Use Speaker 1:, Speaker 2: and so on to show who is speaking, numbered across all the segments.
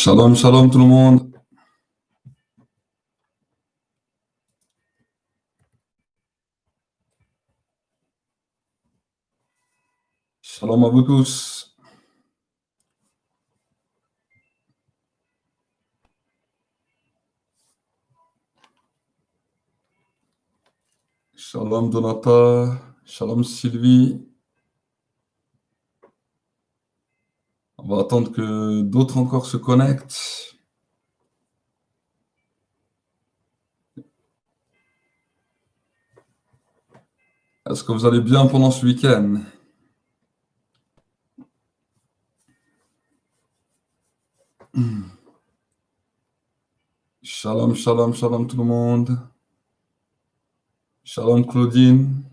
Speaker 1: Shalom, shalom tout le monde. Shalom à vous tous. Shalom Donata. Shalom Sylvie. On va attendre que d'autres encore se connectent. Est-ce que vous allez bien pendant ce week-end? Shalom, shalom, shalom tout le monde. Shalom Claudine.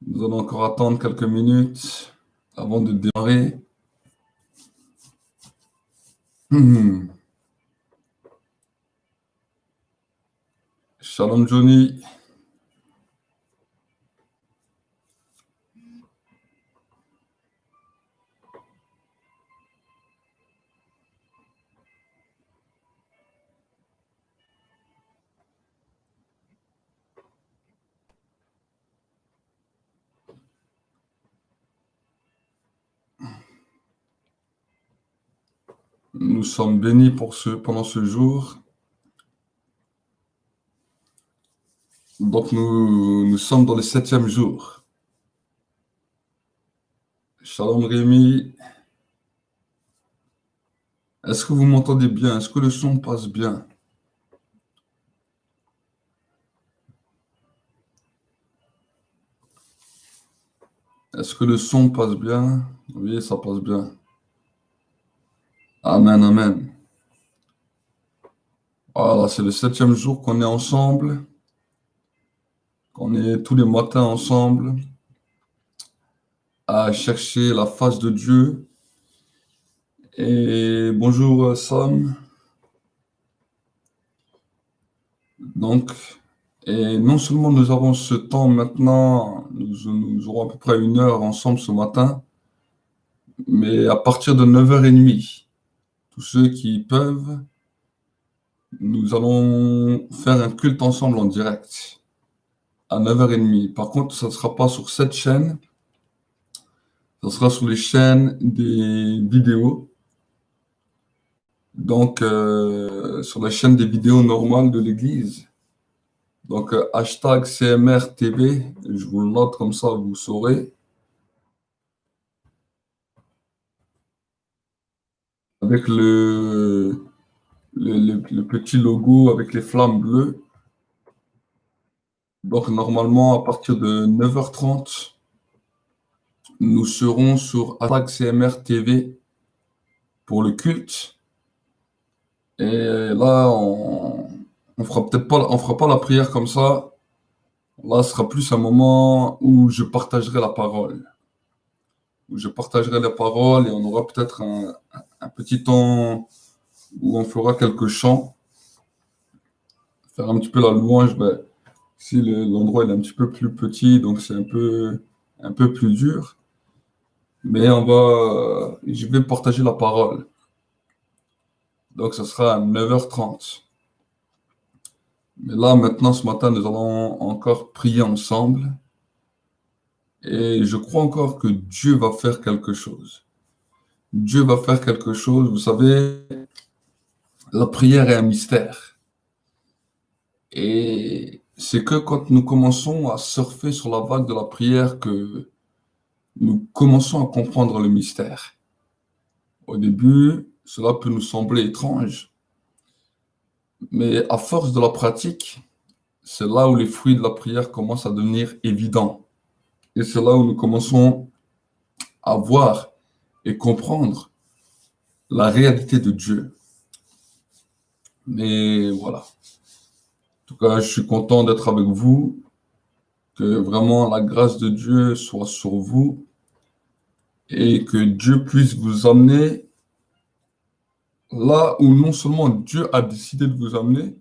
Speaker 1: Nous allons encore attendre quelques minutes avant de démarrer. Shalom Johnny. Nous sommes bénis pendant ce jour. Donc nous sommes dans le 7e jour. Shalom Rémi. Est-ce que vous m'entendez bien? Est-ce que le son passe bien? Est-ce que le son passe bien? Oui, ça passe bien. Amen, amen. Voilà, c'est le 7e jour qu'on est ensemble, qu'on est tous les matins ensemble à chercher la face de Dieu. Et bonjour Sam. Donc, et non seulement nous avons ce temps maintenant, nous aurons à peu près 1 heure ensemble ce matin, mais à partir de 9h30, tous ceux qui peuvent, nous allons faire un culte ensemble en direct à 9h30. Par contre, ça ne sera pas sur cette chaîne, ça sera sur les chaînes des vidéos. Donc, sur la chaîne des vidéos normales de l'Église. Donc, hashtag CMR TV, je vous le note comme ça, vous saurez. Avec le petit logo avec les flammes bleues. Donc, normalement, à partir de 9h30, nous serons sur hashtag CMR TV pour le culte. Et là, on fera pas la prière comme ça. Là, ce sera plus un moment où je partagerai la parole. Où je partagerai la parole et on aura peut-être un petit temps où on fera quelques chants. Faire un petit peu la louange. Ben, si l'endroit est un petit peu plus petit, donc c'est un peu plus dur. Mais je vais partager la parole. Donc, ce sera à 9h30. Mais là, maintenant, ce matin, nous allons encore prier ensemble. Et je crois encore que Dieu va faire quelque chose. Dieu va faire quelque chose. Vous savez, la prière est un mystère. Et c'est que quand nous commençons à surfer sur la vague de la prière que nous commençons à comprendre le mystère. Au début, cela peut nous sembler étrange. Mais à force de la pratique, c'est là où les fruits de la prière commencent à devenir évidents. Et c'est là où nous commençons à voir et comprendre la réalité de Dieu. Mais voilà. En tout cas, je suis content d'être avec vous, que vraiment la grâce de Dieu soit sur vous et que Dieu puisse vous amener là où non seulement Dieu a décidé de vous amener,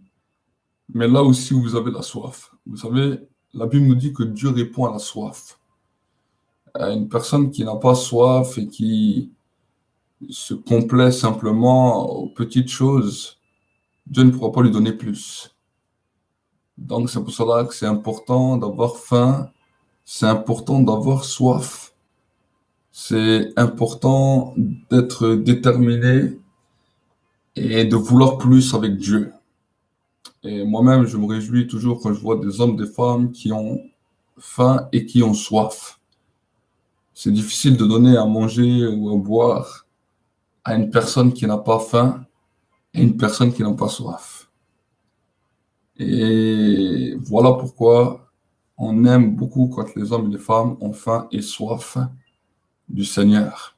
Speaker 1: mais là aussi où vous avez la soif. Vous savez, la Bible nous dit que Dieu répond à la soif. Une personne qui n'a pas soif et qui se complaît simplement aux petites choses, Dieu ne pourra pas lui donner plus. Donc c'est pour cela que c'est important d'avoir faim, c'est important d'avoir soif, c'est important d'être déterminé et de vouloir plus avec Dieu. Et moi-même, je me réjouis toujours quand je vois des hommes, des femmes qui ont faim et qui ont soif. C'est difficile de donner à manger ou à boire à une personne qui n'a pas faim et une personne qui n'a pas soif. Et voilà pourquoi on aime beaucoup quand les hommes et les femmes ont faim et soif du Seigneur.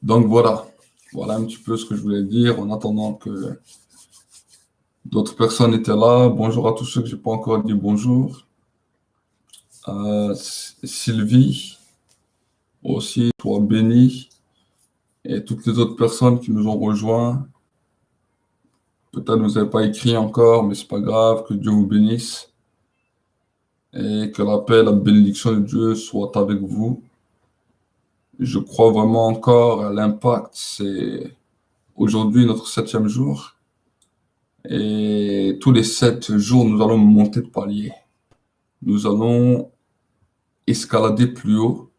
Speaker 1: Donc voilà un petit peu ce que je voulais dire en attendant que d'autres personnes étaient là. Bonjour à tous ceux que je n'ai pas encore dit bonjour. Sylvie, aussi, toi béni, et toutes les autres personnes qui nous ont rejoints. Peut-être vous n'avez pas écrit encore, mais c'est pas grave, que Dieu vous bénisse et que la paix, la bénédiction de Dieu soit avec vous. Je crois vraiment encore à l'impact. C'est aujourd'hui notre 7e jour et tous les 7 jours, nous allons monter de palier. Nous allons escalader plus haut.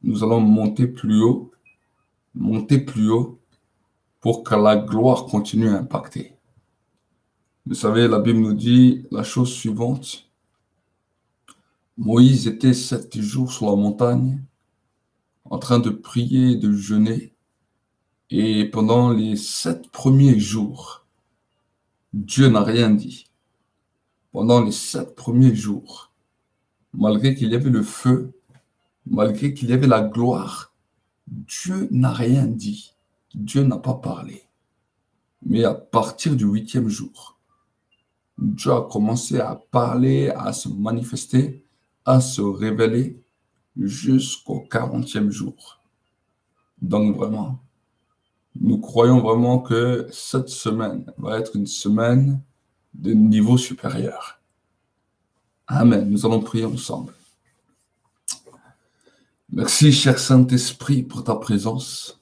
Speaker 1: Nous allons monter plus haut pour que la gloire continue à impacter. Vous savez, la Bible nous dit la chose suivante. Moïse était 7 jours sur la montagne en train de prier et de jeûner. Et pendant les 7 premiers jours, Dieu n'a rien dit. Pendant les 7 premiers jours, malgré qu'il y avait le feu, malgré qu'il y avait la gloire, Dieu n'a rien dit. Dieu n'a pas parlé. Mais à partir du 8e jour, Dieu a commencé à parler, à se manifester, à se révéler jusqu'au 40e jour. Donc vraiment, nous croyons vraiment que cette semaine va être une semaine de niveau supérieur. Amen. Nous allons prier ensemble. Merci, cher Saint-Esprit, pour ta présence.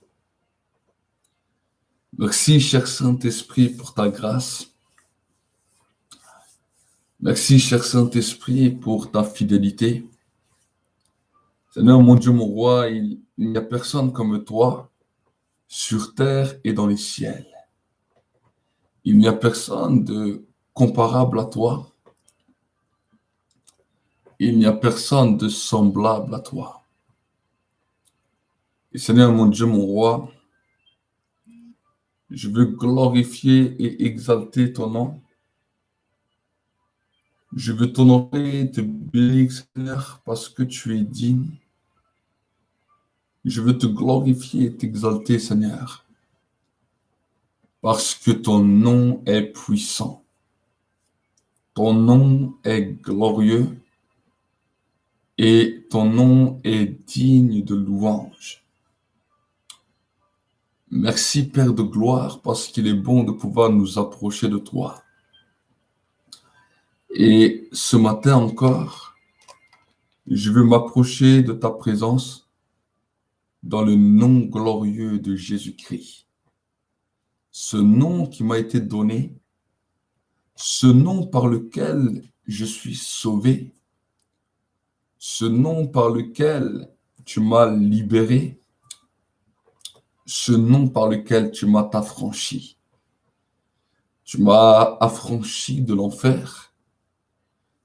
Speaker 1: Merci, cher Saint-Esprit, pour ta grâce. Merci, cher Saint-Esprit, pour ta fidélité. Seigneur, mon Dieu, mon roi, il n'y a personne comme toi sur terre et dans les ciels. Il n'y a personne de comparable à toi. Il n'y a personne de semblable à toi. Et Seigneur, mon Dieu, mon roi, je veux glorifier et exalter ton nom. Je veux t'honorer, te bénir, Seigneur, parce que tu es digne. Je veux te glorifier et t'exalter, Seigneur, parce que ton nom est puissant. Ton nom est glorieux et ton nom est digne de louange. Merci, Père de gloire, parce qu'il est bon de pouvoir nous approcher de toi. Et ce matin encore, je veux m'approcher de ta présence dans le nom glorieux de Jésus-Christ. Ce nom qui m'a été donné, ce nom par lequel je suis sauvé, ce nom par lequel tu m'as libéré, ce nom par lequel tu m'as affranchi. Tu m'as affranchi de l'enfer,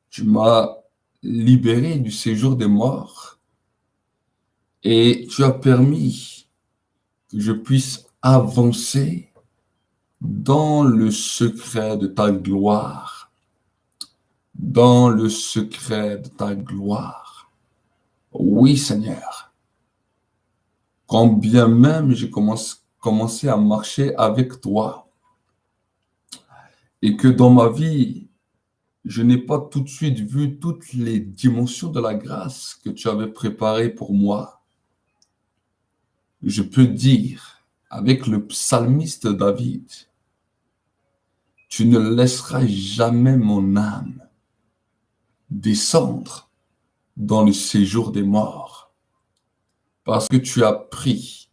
Speaker 1: tu m'as libéré du séjour des morts et tu as permis que je puisse avancer dans le secret de ta gloire. Dans le secret de ta gloire. Oui, Seigneur. Quand bien même j'ai commencé à marcher avec toi et que dans ma vie, je n'ai pas tout de suite vu toutes les dimensions de la grâce que tu avais préparées pour moi, je peux dire avec le psalmiste David, tu ne laisseras jamais mon âme descendre dans le séjour des morts, parce que tu as pris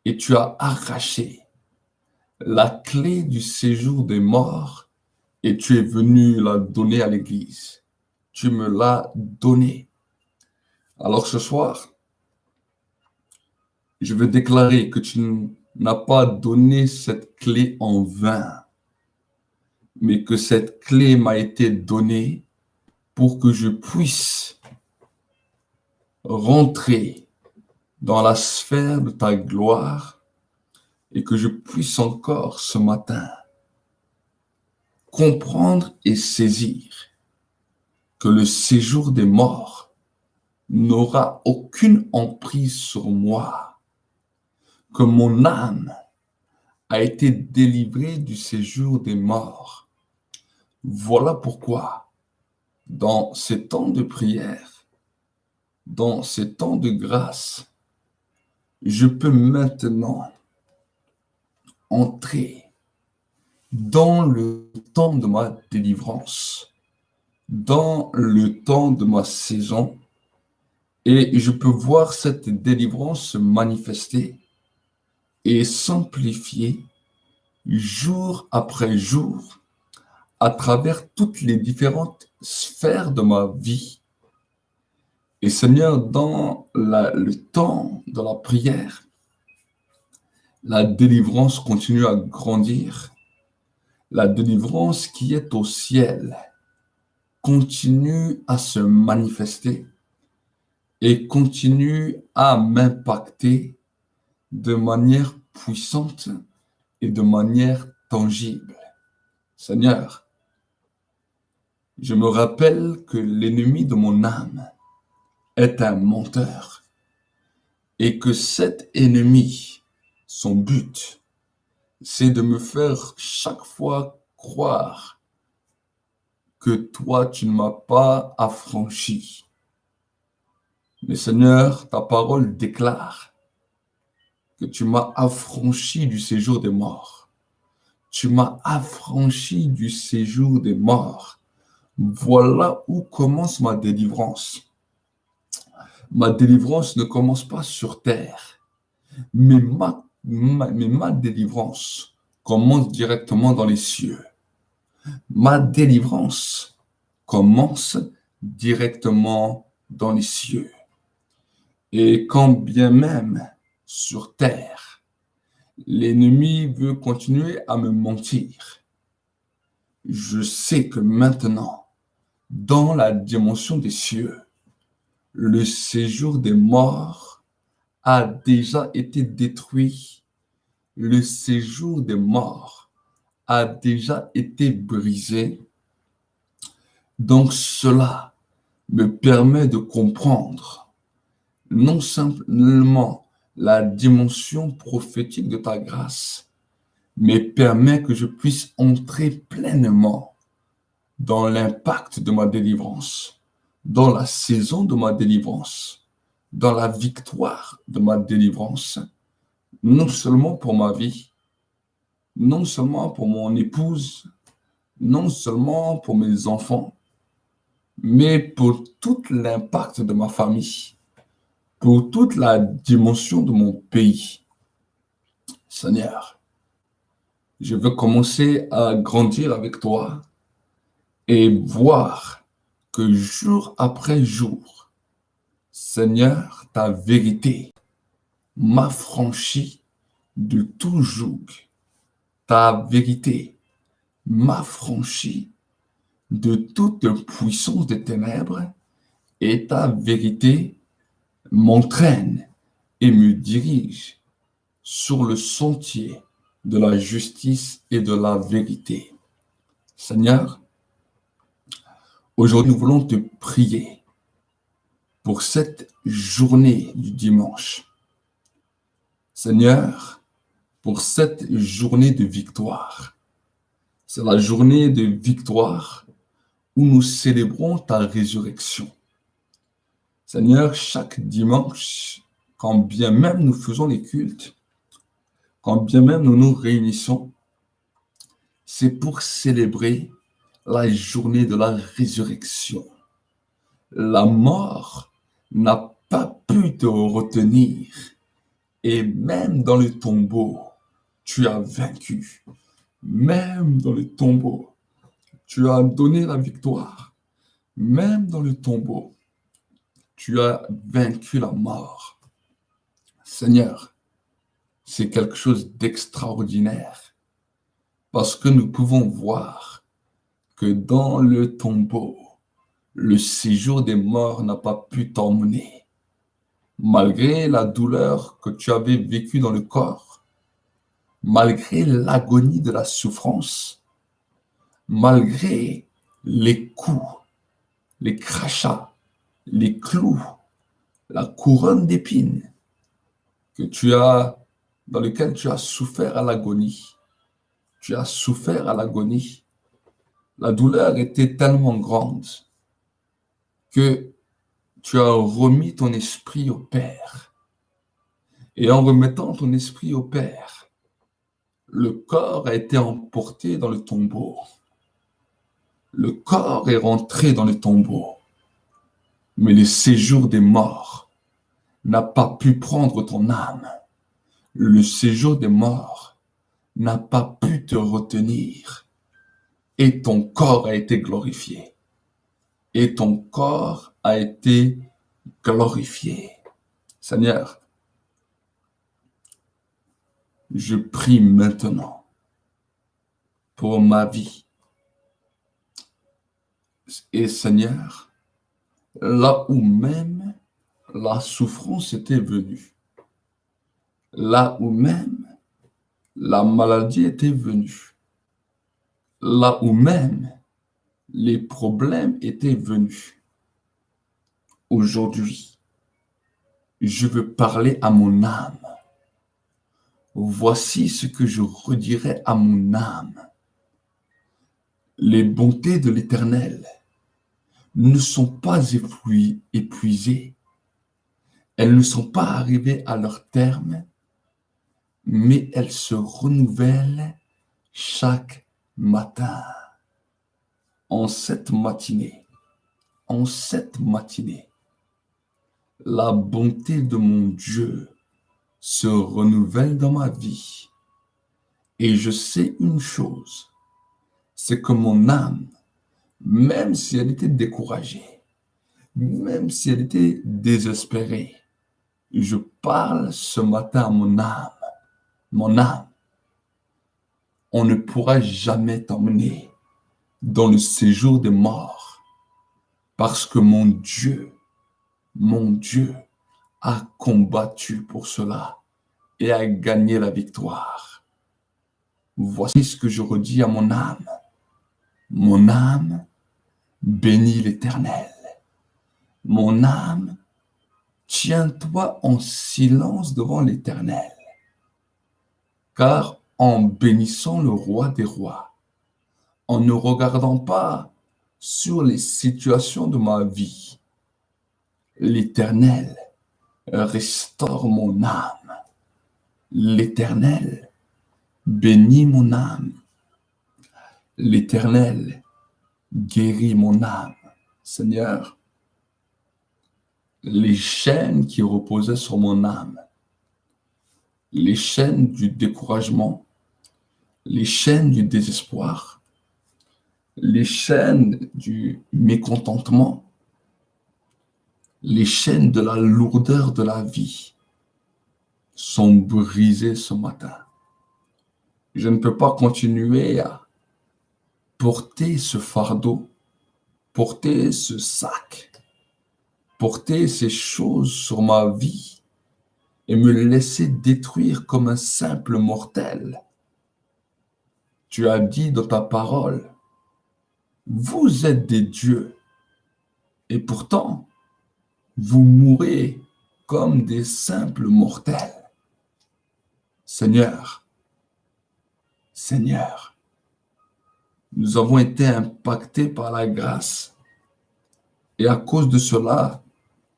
Speaker 1: et tu as arraché la clé du séjour des morts et tu es venu la donner à l'Église. Tu me l'as donnée. Alors ce soir, je veux déclarer que tu n'as pas donné cette clé en vain, mais que cette clé m'a été donnée pour que je puisse rentrer dans la sphère de ta gloire et que je puisse encore ce matin comprendre et saisir que le séjour des morts n'aura aucune emprise sur moi, que mon âme a été délivrée du séjour des morts. Voilà pourquoi, dans ces temps de prière, dans ces temps de grâce, je peux maintenant entrer dans le temps de ma délivrance, dans le temps de ma saison, et je peux voir cette délivrance se manifester et s'amplifier jour après jour à travers toutes les différentes sphères de ma vie. Et Seigneur, dans le temps de la prière, la délivrance continue à grandir. La délivrance qui est au ciel continue à se manifester et continue à m'impacter de manière puissante et de manière tangible. Seigneur, je me rappelle que l'ennemi de mon âme est un menteur et que cet ennemi, son but, c'est de me faire chaque fois croire que toi, tu ne m'as pas affranchi. Mais Seigneur, ta parole déclare que tu m'as affranchi du séjour des morts. Tu m'as affranchi du séjour des morts. Voilà où commence ma délivrance. Ma délivrance ne commence pas sur terre, mais ma délivrance commence directement dans les cieux. Ma délivrance commence directement dans les cieux. Et quand bien même sur terre, l'ennemi veut continuer à me mentir, je sais que maintenant, dans la dimension des cieux, le séjour des morts a déjà été détruit. Le séjour des morts a déjà été brisé. Donc cela me permet de comprendre non simplement la dimension prophétique de ta grâce, mais permet que je puisse entrer pleinement dans l'impact de ma délivrance, dans la saison de ma délivrance, dans la victoire de ma délivrance, non seulement pour ma vie, non seulement pour mon épouse, non seulement pour mes enfants, mais pour tout l'impact de ma famille, pour toute la dimension de mon pays. Seigneur, je veux commencer à grandir avec toi et voir que jour après jour, Seigneur, ta vérité m'affranchit de tout joug. Ta vérité m'affranchit de toute puissance des ténèbres et ta vérité m'entraîne et me dirige sur le sentier de la justice et de la vérité. Seigneur, aujourd'hui nous voulons te prier pour cette journée du dimanche. Seigneur, pour cette journée de victoire. C'est la journée de victoire où nous célébrons ta résurrection. Seigneur, chaque dimanche, quand bien même nous faisons les cultes, quand bien même nous nous réunissons, c'est pour célébrer la journée de la résurrection, La mort n'a pas pu te retenir. Et même dans le tombeau, tu as vaincu. Même dans le tombeau, tu as donné la victoire. Même dans le tombeau, tu as vaincu la mort. Seigneur, c'est quelque chose d'extraordinaire parce que nous pouvons voir que dans le tombeau, le séjour des morts n'a pas pu t'emmener. Malgré la douleur que tu avais vécue dans le corps, malgré l'agonie de la souffrance, malgré les coups, les crachats, les clous, la couronne d'épines dans lequel tu as souffert à l'agonie. Tu as souffert à l'agonie. La douleur était tellement grande que tu as remis ton esprit au Père. Et en remettant ton esprit au Père, le corps a été emporté dans le tombeau. Le corps est rentré dans le tombeau. Mais le séjour des morts n'a pas pu prendre ton âme. Le séjour des morts n'a pas pu te retenir. Et ton corps a été glorifié. Et ton corps a été glorifié. Seigneur, je prie maintenant pour ma vie. Et Seigneur, là où même la souffrance était venue, là où même la maladie était venue, là où même les problèmes étaient venus, aujourd'hui, je veux parler à mon âme. Voici ce que je redirai à mon âme. Les bontés de l'Éternel ne sont pas épuisées. Elles ne sont pas arrivées à leur terme, mais elles se renouvellent chaque matin. En cette matinée, la bonté de mon Dieu se renouvelle dans ma vie. Et je sais une chose, c'est que mon âme, même si elle était découragée, même si elle était désespérée, je parle ce matin à mon âme. Mon âme, on ne pourra jamais t'emmener dans le séjour des morts parce que mon Dieu a combattu pour cela et a gagné la victoire. Voici ce que je redis à mon âme. Mon âme bénit l'Éternel. Mon âme, tiens-toi en silence devant l'Éternel. Car en bénissant le roi des rois, en ne regardant pas sur les situations de ma vie, l'Éternel restaure mon âme. L'Éternel bénit mon âme. L'Éternel guérit mon âme. Seigneur, les chaînes qui reposaient sur mon âme, les chaînes du découragement, les chaînes du désespoir, les chaînes du mécontentement, les chaînes de la lourdeur de la vie sont brisées ce matin. Je ne peux pas continuer à porter ce fardeau, porter ce sac, porter ces choses sur ma vie et me laisser détruire comme un simple mortel. Tu as dit dans ta parole, vous êtes des dieux et pourtant vous mourrez comme des simples mortels. Seigneur, nous avons été impactés par la grâce et à cause de cela,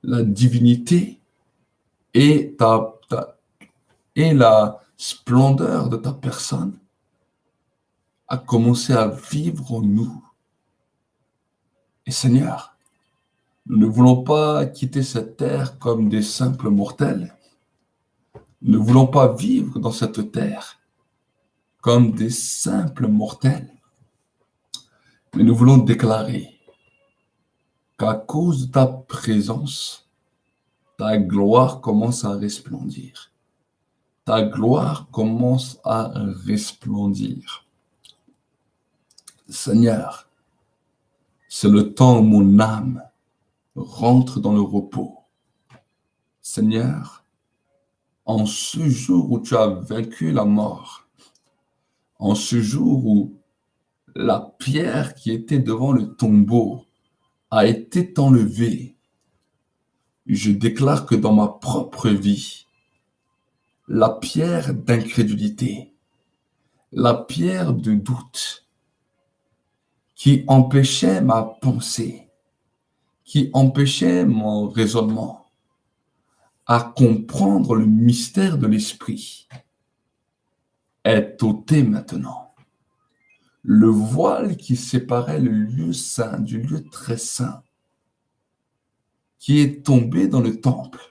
Speaker 1: la divinité et la splendeur de ta personne a commencé à vivre en nous. Et Seigneur, Nous ne voulons pas quitter cette terre comme des simples mortels. Nous ne voulons pas vivre dans cette terre comme des simples mortels. Mais nous voulons déclarer qu'à cause de ta présence, ta gloire commence à resplendir. Ta gloire commence à resplendir. Seigneur, c'est le temps où mon âme rentre dans le repos. Seigneur, en ce jour où tu as vaincu la mort, en ce jour où la pierre qui était devant le tombeau a été enlevée, je déclare que dans ma propre vie, la pierre d'incrédulité, la pierre de doute qui empêchait ma pensée, qui empêchait mon raisonnement à comprendre le mystère de l'esprit, est ôté maintenant. Le voile qui séparait le lieu saint du lieu très saint, qui est tombé dans le temple,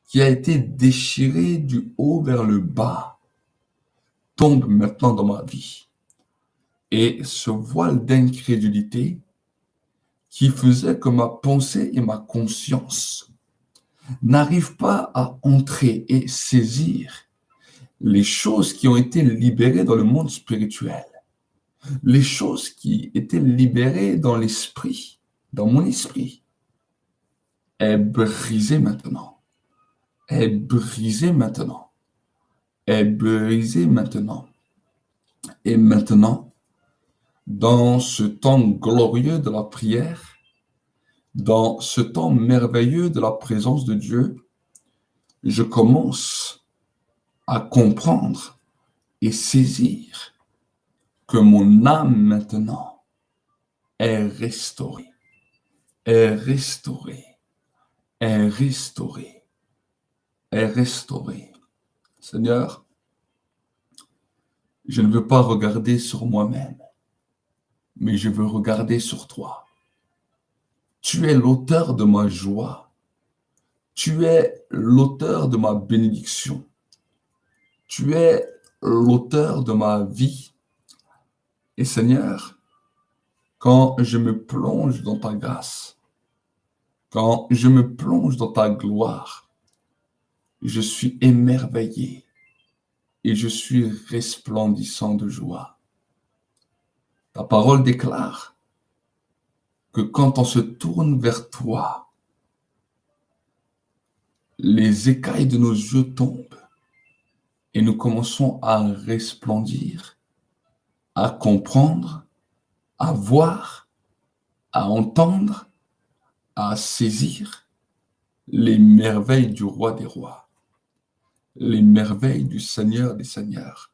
Speaker 1: qui a été déchiré du haut vers le bas, tombe maintenant dans ma vie. Et ce voile d'incrédulité qui faisait que ma pensée et ma conscience n'arrivent pas à entrer et saisir les choses qui ont été libérées dans le monde spirituel, les choses qui étaient libérées dans l'esprit, dans mon esprit, est brisée maintenant, est brisée maintenant, est brisée maintenant. Et maintenant, dans ce temps glorieux de la prière, dans ce temps merveilleux de la présence de Dieu, je commence à comprendre et saisir que mon âme maintenant est restaurée, est restaurée, est restaurée, est restaurée. Seigneur, je ne veux pas regarder sur moi-même, mais je veux regarder sur toi. Tu es l'auteur de ma joie. Tu es l'auteur de ma bénédiction. Tu es l'auteur de ma vie. Et Seigneur, quand je me plonge dans ta grâce, quand je me plonge dans ta gloire, je suis émerveillé et je suis resplendissant de joie. Ta parole déclare que quand on se tourne vers toi, les écailles de nos yeux tombent et nous commençons à resplendir, à comprendre, à voir, à entendre, à saisir les merveilles du roi des rois, les merveilles du Seigneur des seigneurs,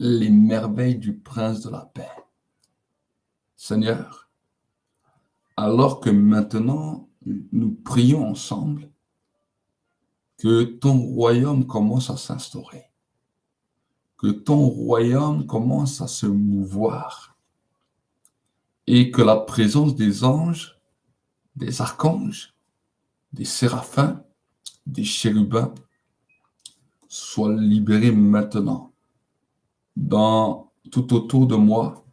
Speaker 1: les merveilles du prince de la paix. Seigneur, alors que maintenant nous prions ensemble, que ton royaume commence à s'instaurer, que ton royaume commence à se mouvoir et que la présence des anges, des archanges, des séraphins, des chérubins soit libérée maintenant tout autour de moi,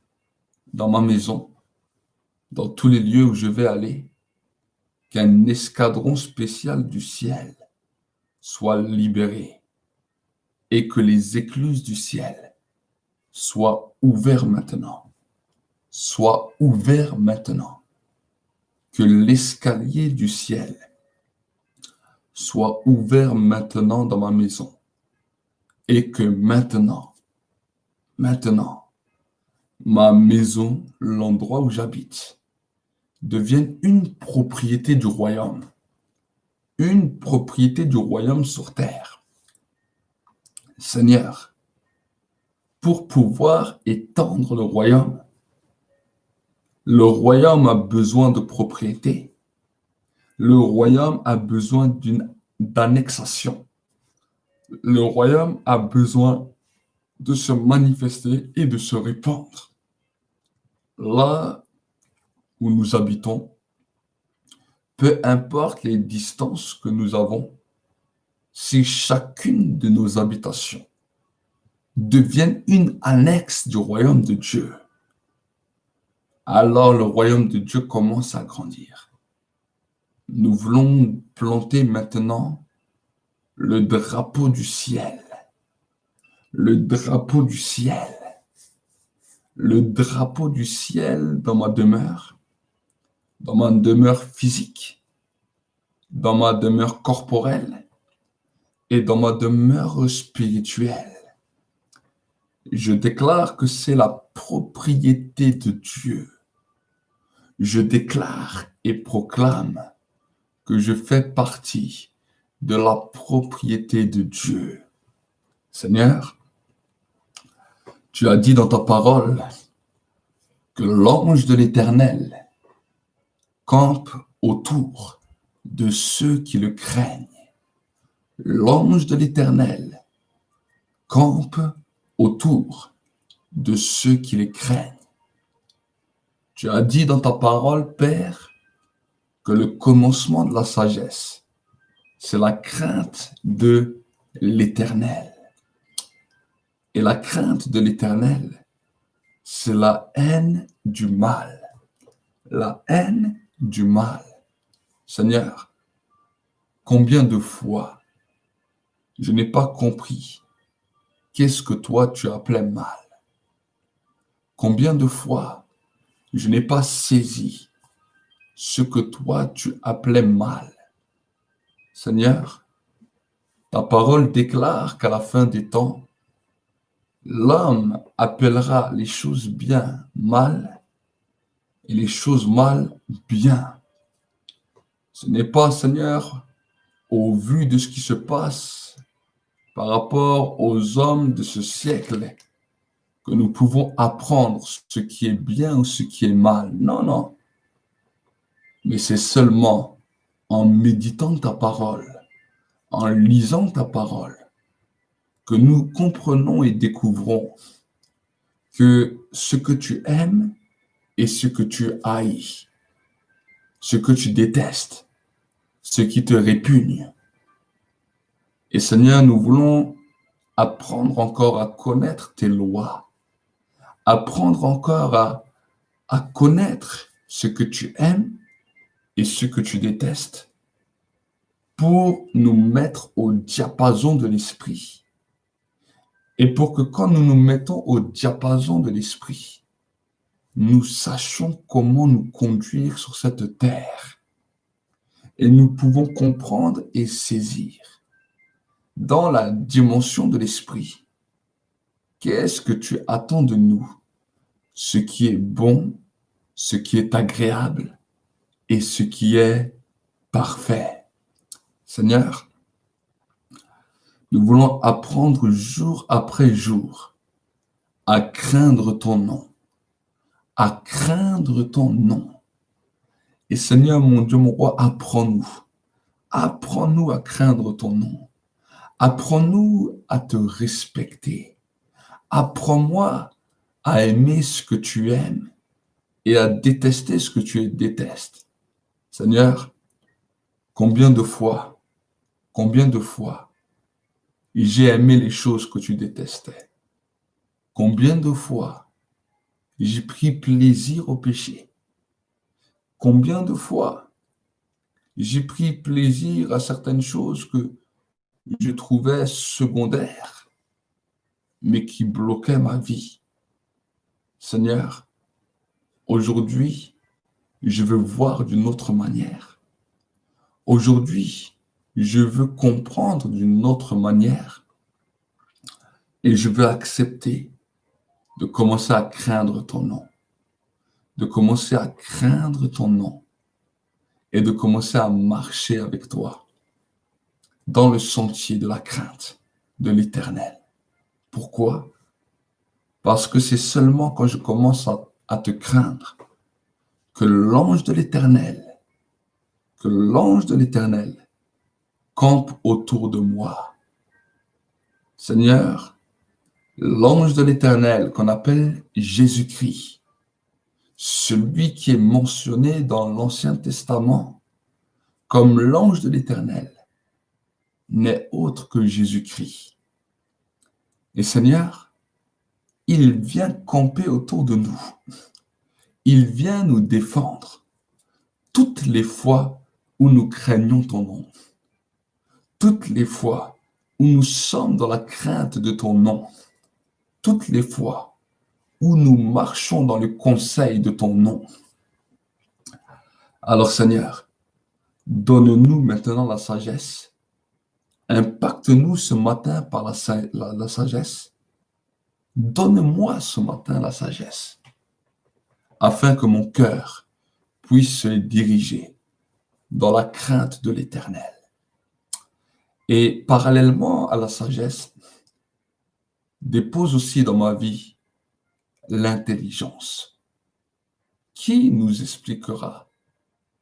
Speaker 1: dans ma maison, dans tous les lieux où je vais aller, qu'un escadron spécial du ciel soit libéré et que les écluses du ciel soient ouvertes maintenant. Soient ouverts maintenant. Que l'escalier du ciel soit ouvert maintenant dans ma maison. Et que maintenant, ma maison, l'endroit où j'habite, devienne une propriété du royaume. Une propriété du royaume sur terre. Seigneur, pour pouvoir étendre le royaume a besoin de propriété. Le royaume a besoin d'annexation. Le royaume a besoin de se manifester et de se répandre. Là où nous habitons, peu importe les distances que nous avons, si chacune de nos habitations devienne une annexe du royaume de Dieu, alors le royaume de Dieu commence à grandir. Nous voulons planter maintenant le drapeau du ciel. Le drapeau du ciel. Le drapeau du ciel dans ma demeure physique, dans ma demeure corporelle et dans ma demeure spirituelle. Je déclare que c'est la propriété de Dieu. Je déclare et proclame que je fais partie de la propriété de Dieu. Seigneur, tu as dit dans ta parole que l'ange de l'Éternel campe autour de ceux qui le craignent. L'ange de l'Éternel campe autour de ceux qui le craignent. Tu as dit dans ta parole, Père, que le commencement de la sagesse, c'est la crainte de l'Éternel. Et la crainte de l'Éternel, c'est la haine du mal. La haine du mal. Seigneur, combien de fois je n'ai pas compris qu'est-ce que toi tu appelais mal. Combien de fois je n'ai pas saisi ce que toi tu appelais mal. Seigneur, ta parole déclare qu'à la fin des temps, l'homme appellera les choses bien mal et les choses mal bien. Ce n'est pas, Seigneur, au vu de ce qui se passe par rapport aux hommes de ce siècle que nous pouvons apprendre ce qui est bien ou ce qui est mal. Non, non. Mais c'est seulement en méditant ta parole, en lisant ta parole, que nous comprenons et découvrons que ce que tu aimes et ce que tu haïs, ce que tu détestes, ce qui te répugne. Et Seigneur, nous voulons apprendre encore à connaître tes lois, apprendre encore à connaître ce que tu aimes et ce que tu détestes pour nous mettre au diapason de l'esprit. Et pour que quand nous nous mettons au diapason de l'esprit, nous sachions comment nous conduire sur cette terre. Et nous pouvons comprendre et saisir dans la dimension de l'esprit, qu'est-ce que tu attends de nous? Ce qui est bon, ce qui est agréable et ce qui est parfait. Seigneur, nous voulons apprendre jour après jour à craindre ton nom, à craindre ton nom. Et Seigneur, mon Dieu, mon roi, apprends-nous à craindre ton nom. Apprends-nous à te respecter. Apprends-moi à aimer ce que tu aimes et à détester ce que tu détestes. Seigneur, combien de fois j'ai aimé les choses que tu détestais? Combien de fois j'ai pris plaisir au péché? Combien de fois j'ai pris plaisir à certaines choses que je trouvais secondaires, mais qui bloquaient ma vie? Seigneur, aujourd'hui, je veux voir d'une autre manière. Aujourd'hui, je veux comprendre d'une autre manière et je veux accepter de commencer à craindre ton nom, de commencer à craindre ton nom et de commencer à marcher avec toi dans le sentier de la crainte de l'Éternel. Pourquoi? Parce que c'est seulement quand je commence à te craindre que l'ange de l'Éternel campe autour de moi. Seigneur, l'ange de l'Éternel qu'on appelle Jésus-Christ, celui qui est mentionné dans l'Ancien Testament comme l'ange de l'Éternel, n'est autre que Jésus-Christ. Et Seigneur, il vient camper autour de nous. Il vient nous défendre toutes les fois où nous craignons ton nom, toutes les fois où nous sommes dans la crainte de ton nom, toutes les fois où nous marchons dans le conseil de ton nom. Alors Seigneur, donne-nous maintenant la sagesse. Impacte-nous ce matin par la sagesse. Donne-moi ce matin la sagesse, afin que mon cœur puisse se diriger dans la crainte de l'Éternel. Et parallèlement à la sagesse, dépose aussi dans ma vie l'intelligence. Qui nous expliquera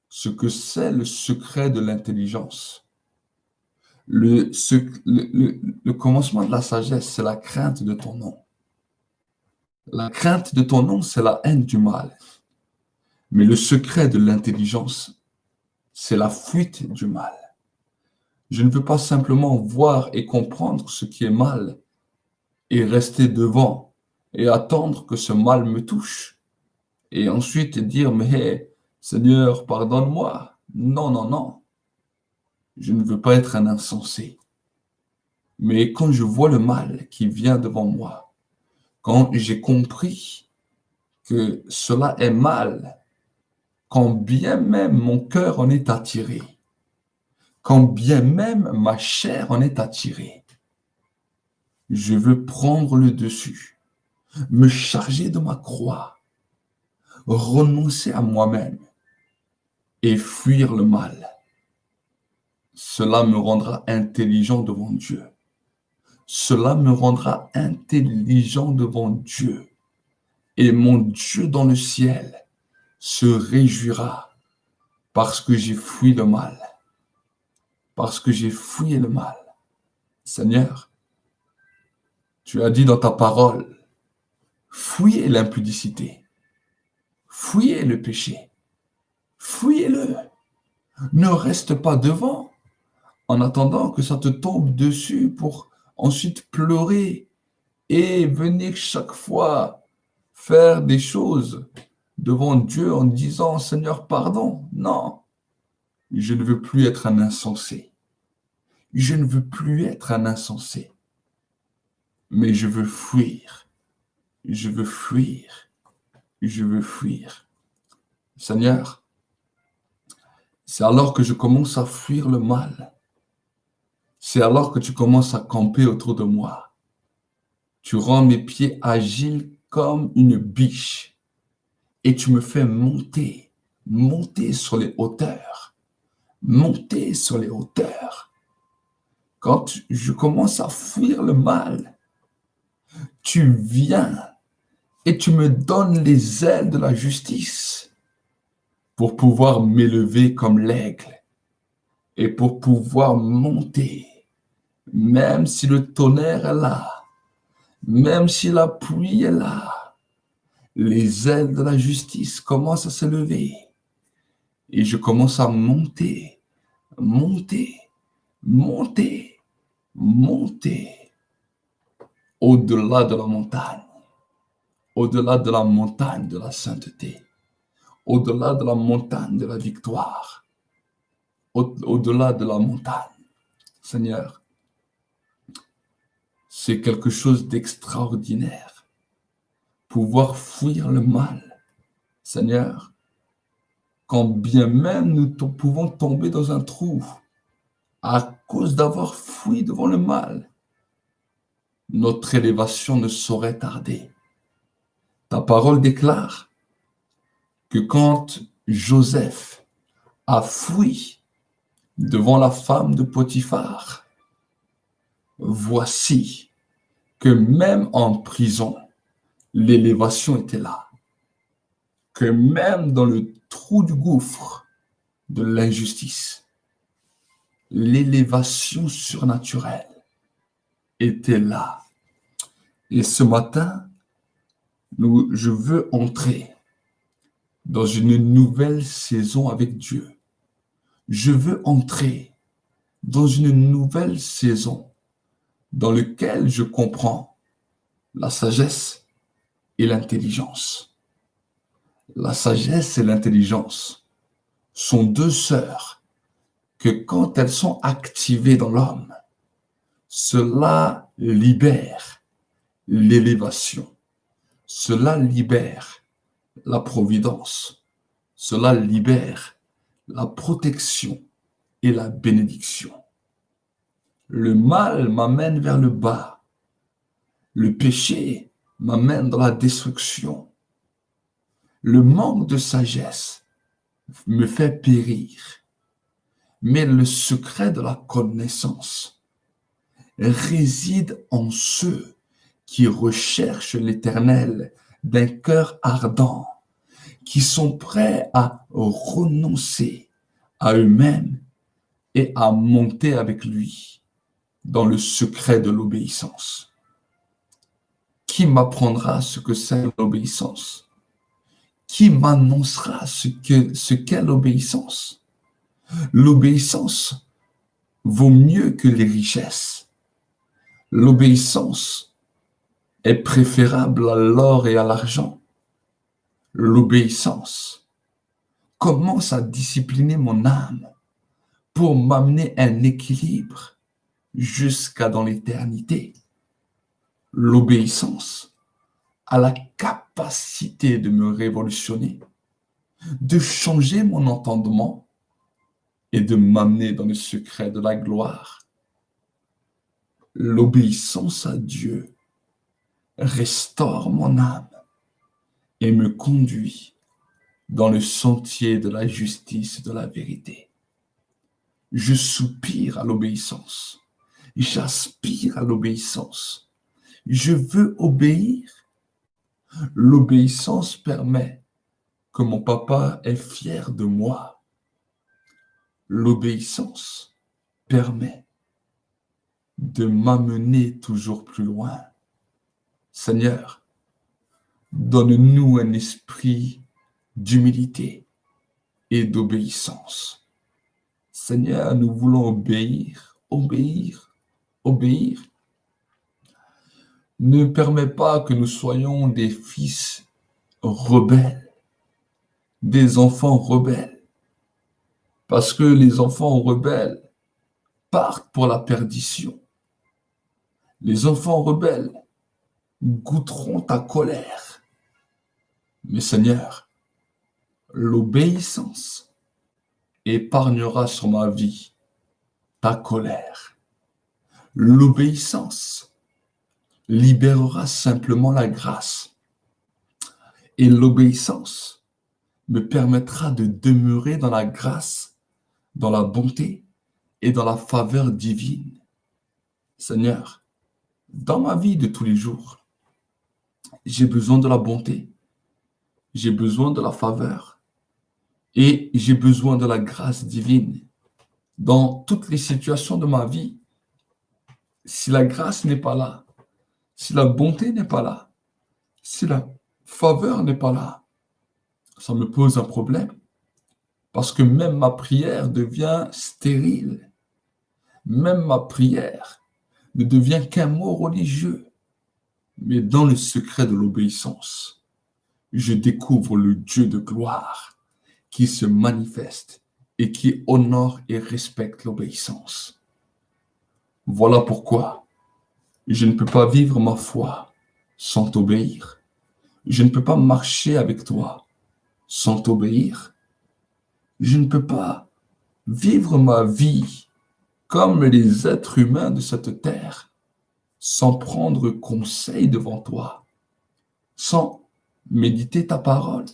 Speaker 1: ce que c'est le secret de l'intelligence? Le commencement de la sagesse, c'est la crainte de ton nom. La crainte de ton nom, c'est la haine du mal. Mais le secret de l'intelligence, c'est la fuite du mal. Je ne veux pas simplement voir et comprendre ce qui est mal et rester devant et attendre que ce mal me touche. Et ensuite dire, mais Seigneur, pardonne-moi. Non, non, non. Je ne veux pas être un insensé. Mais quand je vois le mal qui vient devant moi, quand j'ai compris que cela est mal, quand bien même mon cœur en est attiré, quand bien même ma chair en est attirée, je veux prendre le dessus, me charger de ma croix, renoncer à moi-même et fuir le mal. Cela me rendra intelligent devant Dieu. Cela me rendra intelligent devant Dieu. Et mon Dieu dans le ciel se réjouira parce que j'ai fui le mal. Parce que j'ai fui le mal. Seigneur, tu as dit dans ta parole, fuyez l'impudicité, fuyez le péché, fuyez-le. Ne reste pas devant en attendant que ça te tombe dessus pour ensuite pleurer et venir chaque fois faire des choses devant Dieu en disant « Seigneur, pardon ». Non, je ne veux plus être un insensé. Je ne veux plus être un insensé. Mais je veux fuir. Je veux fuir. Je veux fuir. Seigneur, c'est alors que je commence à fuir le mal. C'est alors que tu commences à camper autour de moi. Tu rends mes pieds agiles comme une biche. Et tu me fais monter, monter sur les hauteurs. Monter sur les hauteurs. Quand je commence à fuir le mal, tu viens et tu me donnes les ailes de la justice pour pouvoir m'élever comme l'aigle et pour pouvoir monter, même si le tonnerre est là, même si la pluie est là, les ailes de la justice commencent à s'élever et je commence à monter, monter, monter, monter au-delà de la montagne, au-delà de la montagne de la sainteté, au-delà de la montagne de la victoire, au-delà de la montagne. Seigneur, c'est quelque chose d'extraordinaire. Pouvoir fuir le mal. Seigneur, quand bien même nous pouvons tomber dans un trou à cause d'avoir fui devant le mal, notre élévation ne saurait tarder. Ta parole déclare que quand Joseph a fui devant la femme de Potiphar, voici que même en prison, l'élévation était là. Que même dans le trou du gouffre de l'injustice, l'élévation surnaturelle était là. Et ce matin, je veux entrer dans une nouvelle saison avec Dieu. Je veux entrer dans une nouvelle saison dans laquelle je comprends la sagesse et l'intelligence. La sagesse et l'intelligence sont deux sœurs que quand elles sont activées dans l'homme, cela libère l'élévation, cela libère la providence, cela libère la protection et la bénédiction. Le mal m'amène vers le bas, le péché m'amène dans la destruction, le manque de sagesse me fait périr, mais le secret de la connaissance réside en ceux qui recherchent l'Éternel d'un cœur ardent, qui sont prêts à renoncer à eux-mêmes et à monter avec lui dans le secret de l'obéissance. Qui m'apprendra ce que c'est l'obéissance? Qui m'annoncera ce qu'est l'obéissance? L'obéissance vaut mieux que les richesses. L'obéissance est préférable à l'or et à l'argent. L'obéissance commence à discipliner mon âme pour m'amener un équilibre jusqu'à dans l'éternité. L'obéissance a la capacité de me révolutionner, de changer mon entendement et de m'amener dans le secret de la gloire. L'obéissance à Dieu restaure mon âme et me conduit dans le sentier de la justice et de la vérité. Je soupire à l'obéissance. J'aspire à l'obéissance. Je veux obéir. L'obéissance permet que mon papa est fier de moi. L'obéissance permet de m'amener toujours plus loin. Seigneur, donne-nous un esprit d'humilité et d'obéissance. Seigneur, nous voulons obéir, obéir, obéir. Ne permets pas que nous soyons des fils rebelles, des enfants rebelles, parce que les enfants rebelles partent pour la perdition. Les enfants rebelles goûteront ta colère. Mais Seigneur, l'obéissance épargnera sur ma vie ta colère. L'obéissance libérera simplement la grâce. Et l'obéissance me permettra de demeurer dans la grâce, dans la bonté et dans la faveur divine. Seigneur, dans ma vie de tous les jours, j'ai besoin de la bonté, j'ai besoin de la faveur et j'ai besoin de la grâce divine. Dans toutes les situations de ma vie, si la grâce n'est pas là, si la bonté n'est pas là, si la faveur n'est pas là, ça me pose un problème. Parce que même ma prière devient stérile. Même ma prière ne devient qu'un mot religieux. Mais dans le secret de l'obéissance, je découvre le Dieu de gloire qui se manifeste et qui honore et respecte l'obéissance. Voilà pourquoi je ne peux pas vivre ma foi sans t'obéir. Je ne peux pas marcher avec toi sans t'obéir. Je ne peux pas vivre ma vie comme les êtres humains de cette terre sans prendre conseil devant toi, sans méditer ta parole.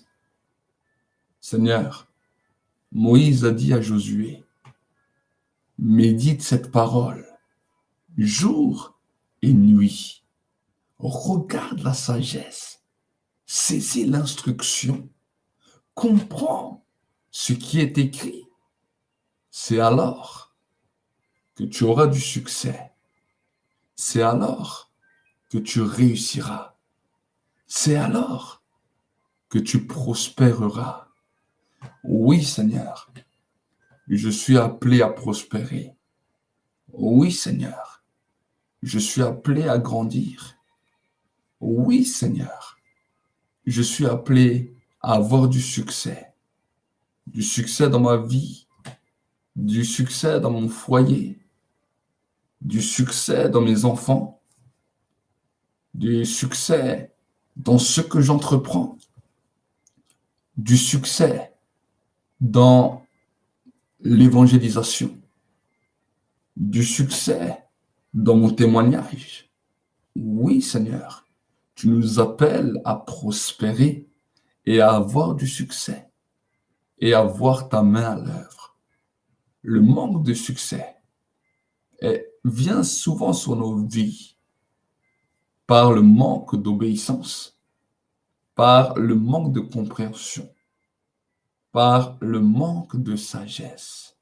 Speaker 1: Seigneur, Moïse a dit à Josué, médite cette parole jour et nuit. Regarde la sagesse, saisis l'instruction, comprends ce qui est écrit. C'est alors que tu auras du succès. C'est alors que tu réussiras. C'est alors que tu prospéreras. Oui, Seigneur, Je suis appelé à prospérer. Oui, Seigneur. Je suis appelé à grandir. Oui, Seigneur. Je suis appelé à avoir du succès. Du succès dans ma vie, du succès dans mon foyer, du succès dans mes enfants, du succès dans ce que j'entreprends, du succès dans l'évangélisation, du succès dans mon témoignage. Oui, Seigneur, tu nous appelles à prospérer et à avoir du succès et à voir ta main à l'œuvre. Le manque de succès vient souvent sur nos vies par le manque d'obéissance, par le manque de compréhension, par le manque de sagesse.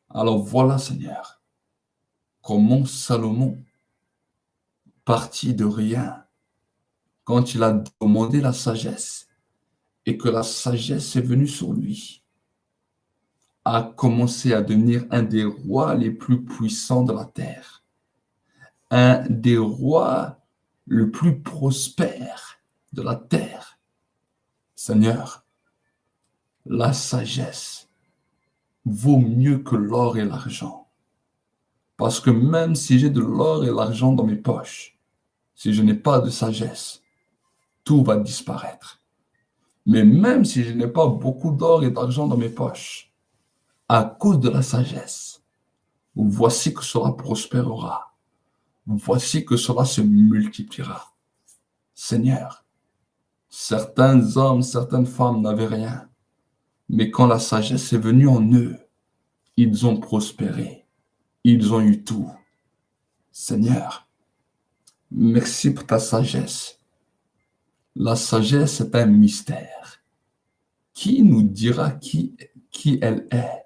Speaker 1: Alors voilà, Seigneur, comment Salomon, parti de rien, quand il a demandé la sagesse et que la sagesse est venue sur lui, a commencé à devenir un des rois les plus puissants de la terre, un des rois le plus prospère de la terre. Seigneur, la sagesse vaut mieux que l'or et l'argent. Parce que même si j'ai de l'or et l'argent dans mes poches, si je n'ai pas de sagesse, tout va disparaître. Mais même si je n'ai pas beaucoup d'or et d'argent dans mes poches, à cause de la sagesse, voici que cela prospérera. Voici que cela se multipliera. Seigneur, certains hommes, certaines femmes n'avaient rien, mais quand la sagesse est venue en eux, ils ont prospéré. Ils ont eu tout. Seigneur, merci pour ta sagesse. La sagesse est un mystère. Qui nous dira qui elle est?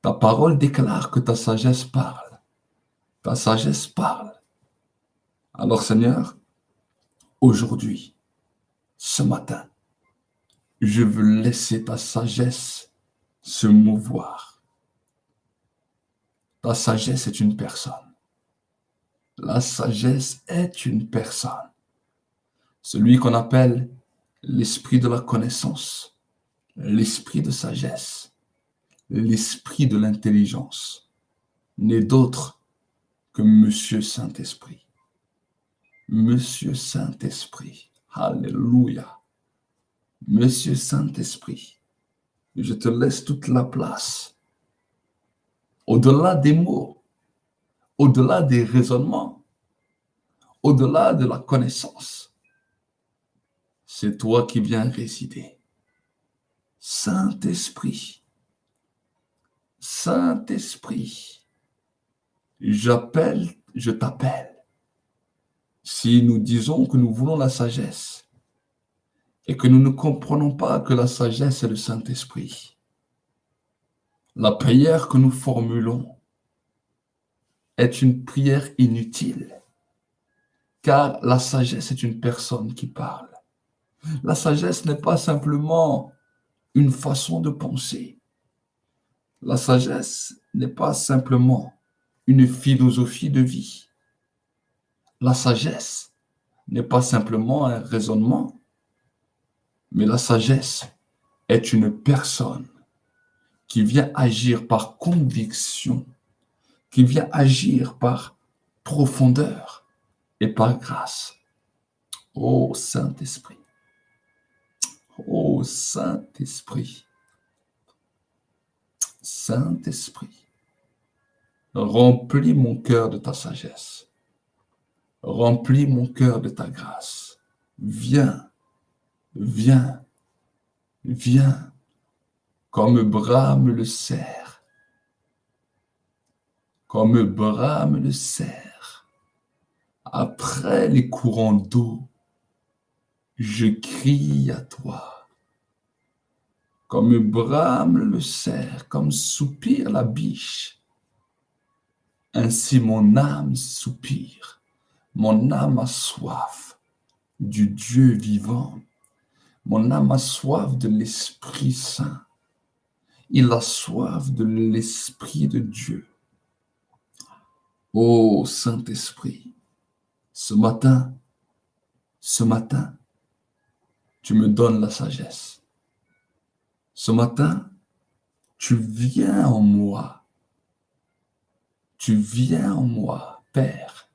Speaker 1: Ta parole déclare que ta sagesse parle. Ta sagesse parle. Alors Seigneur, aujourd'hui, ce matin, je veux laisser ta sagesse se mouvoir. Ta sagesse est une personne. La sagesse est une personne. Celui qu'on appelle l'esprit de la connaissance, l'esprit de sagesse, l'esprit de l'intelligence, n'est d'autre que Monsieur Saint-Esprit. Monsieur Saint-Esprit, alléluia. Monsieur Saint-Esprit, je te laisse toute la place. Au-delà des mots, au-delà des raisonnements, au-delà de la connaissance, c'est toi qui viens résider. Saint-Esprit, Saint-Esprit, je t'appelle. Si nous disons que nous voulons la sagesse et que nous ne comprenons pas que la sagesse est le Saint-Esprit, la prière que nous formulons est une prière inutile, car la sagesse est une personne qui parle. La sagesse n'est pas simplement une façon de penser. La sagesse n'est pas simplement une philosophie de vie. La sagesse n'est pas simplement un raisonnement, mais la sagesse est une personne qui vient agir par conviction, qui vient agir par profondeur et par grâce. Ô Saint-Esprit, ô Saint-Esprit, Saint-Esprit, remplis mon cœur de ta sagesse, remplis mon cœur de ta grâce. Viens, viens, viens, comme brame le cerf, comme brame le cerf. Après les courants d'eau, je crie à toi. Comme brame le cerf, comme soupire la biche, ainsi mon âme soupire, mon âme a soif du Dieu vivant, mon âme a soif de l'Esprit Saint. Il a soif de l'Esprit de Dieu. Ô Saint-Esprit, ce matin, tu me donnes la sagesse. Ce matin, tu viens en moi. Tu viens en moi, Père.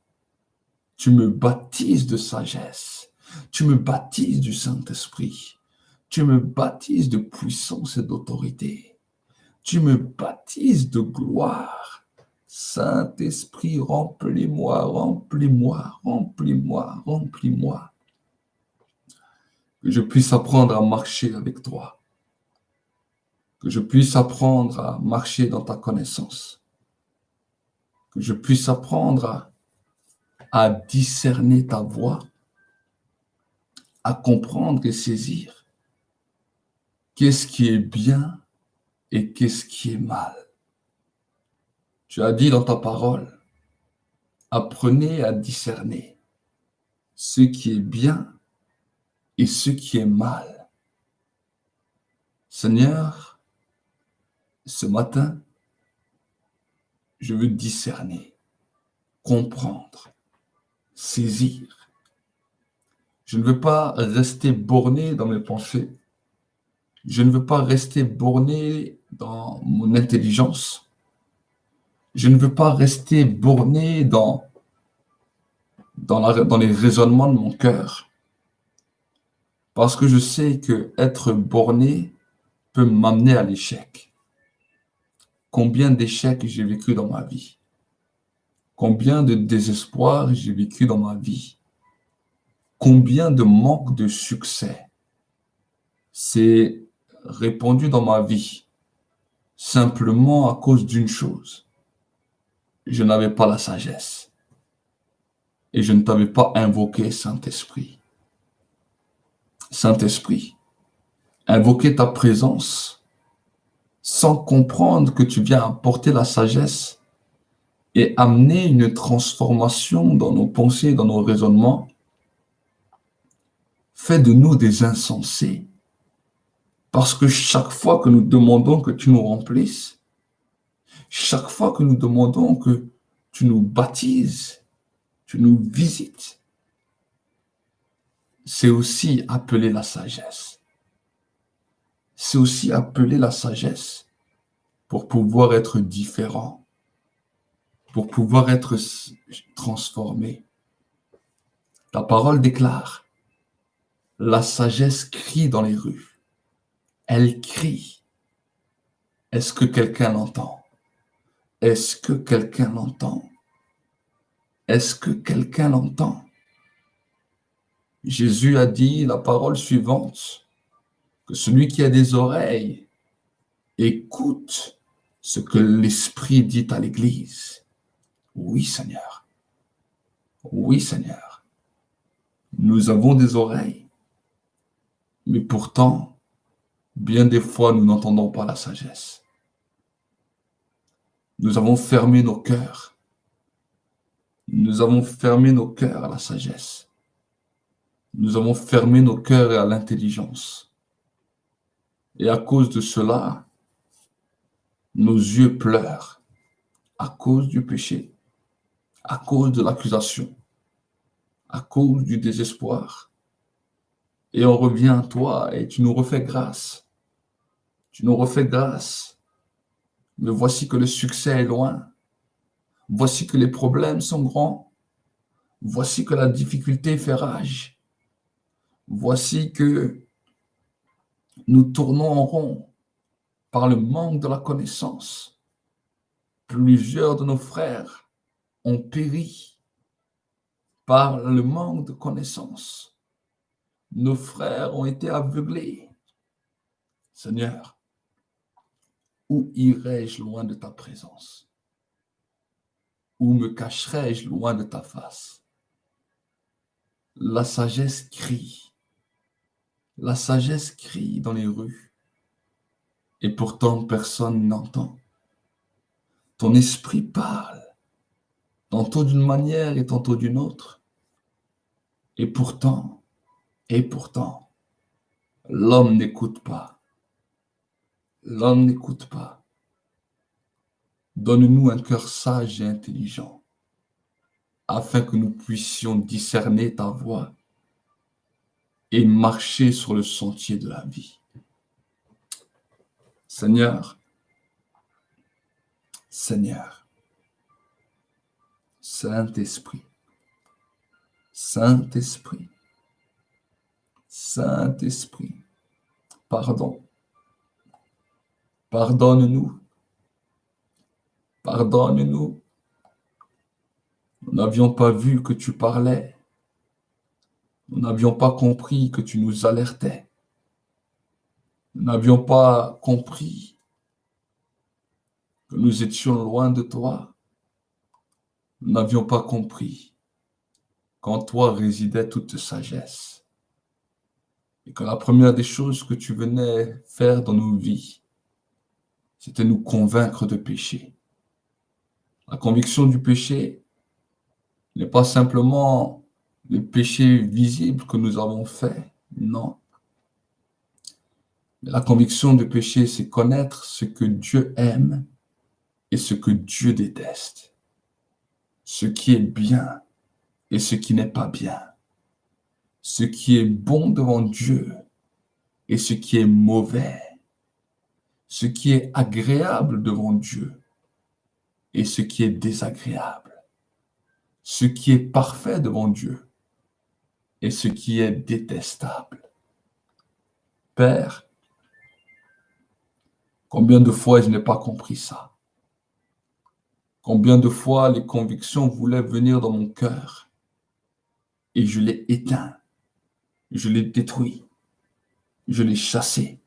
Speaker 1: Tu me baptises de sagesse. Tu me baptises du Saint-Esprit. Tu me baptises de puissance et d'autorité. Tu me baptises de gloire. Saint-Esprit, remplis-moi, remplis-moi, remplis-moi, remplis-moi. Que je puisse apprendre à marcher avec toi. Que je puisse apprendre à marcher dans ta connaissance. Que je puisse apprendre à discerner ta voix, à comprendre et saisir qu'est-ce qui est bien et qu'est-ce qui est mal. Tu as dit dans ta parole, apprenez à discerner ce qui est bien et ce qui est mal. Seigneur, ce matin, je veux discerner, comprendre, saisir. Je ne veux pas rester borné dans mes pensées. Je ne veux pas rester borné dans mon intelligence. Je ne veux pas rester borné dans les raisonnements de mon cœur. Parce que je sais que être borné peut m'amener à l'échec. Combien d'échecs j'ai vécu dans ma vie? Combien de désespoir j'ai vécu dans ma vie? Combien de manque de succès s'est répandu dans ma vie simplement à cause d'une chose? Je n'avais pas la sagesse et je ne t'avais pas invoqué, Saint-Esprit. Saint-Esprit, invoquer ta présence sans comprendre que tu viens apporter la sagesse et amener une transformation dans nos pensées, dans nos raisonnements, fait de nous des insensés. Parce que chaque fois que nous demandons que tu nous remplisses, chaque fois que nous demandons que tu nous baptises, tu nous visites, c'est aussi appeler la sagesse. C'est aussi appeler la sagesse pour pouvoir être différent, pour pouvoir être transformé. Ta parole déclare, la sagesse crie dans les rues. Elle crie. Est-ce que quelqu'un l'entend? Est-ce que quelqu'un l'entend? Est-ce que quelqu'un l'entend? Jésus a dit la parole suivante, que celui qui a des oreilles écoute ce que l'Esprit dit à l'Église. Oui, Seigneur. Oui, Seigneur. Nous avons des oreilles, mais pourtant, bien des fois, nous n'entendons pas la sagesse. Nous avons fermé nos cœurs. Nous avons fermé nos cœurs à la sagesse. Nous avons fermé nos cœurs à l'intelligence. Et à cause de cela, nos yeux pleurent à cause du péché, à cause de l'accusation, à cause du désespoir. Et on revient à toi et tu nous refais grâce. Tu nous refais grâce. Mais voici que le succès est loin. Voici que les problèmes sont grands. Voici que la difficulté fait rage. Voici que nous tournons en rond par le manque de la connaissance. Plusieurs de nos frères ont péri par le manque de connaissance. Nos frères ont été aveuglés. Seigneur, où irai-je loin de ta présence? Où me cacherai-je loin de ta face? La sagesse crie. La sagesse crie dans les rues. Et pourtant, personne n'entend. Ton esprit parle, tantôt d'une manière et tantôt d'une autre. Et pourtant, l'homme n'écoute pas. l'homme n'écoute pas. Donne-nous un cœur sage et intelligent, afin que nous puissions discerner ta voix et marcher sur le sentier de la vie. Seigneur, Seigneur, Saint-Esprit, Saint-Esprit, Saint-Esprit, pardon, pardonne-nous, pardonne-nous. Nous n'avions pas vu que tu parlais, nous n'avions pas compris que tu nous alertais, nous n'avions pas compris que nous étions loin de toi, nous n'avions pas compris qu'en toi résidait toute sagesse. Et que la première des choses que tu venais faire dans nos vies, c'était nous convaincre de péché. La conviction du péché n'est pas simplement le péché visible que nous avons fait, non. Mais la conviction du péché, c'est connaître ce que Dieu aime et ce que Dieu déteste, ce qui est bien et ce qui n'est pas bien, ce qui est bon devant Dieu et ce qui est mauvais, ce qui est agréable devant Dieu et ce qui est désagréable, ce qui est parfait devant Dieu et ce qui est détestable. Père, combien de fois je n'ai pas compris ça? Combien de fois les convictions voulaient venir dans mon cœur et je l'ai éteint, je l'ai détruit, je l'ai chassé.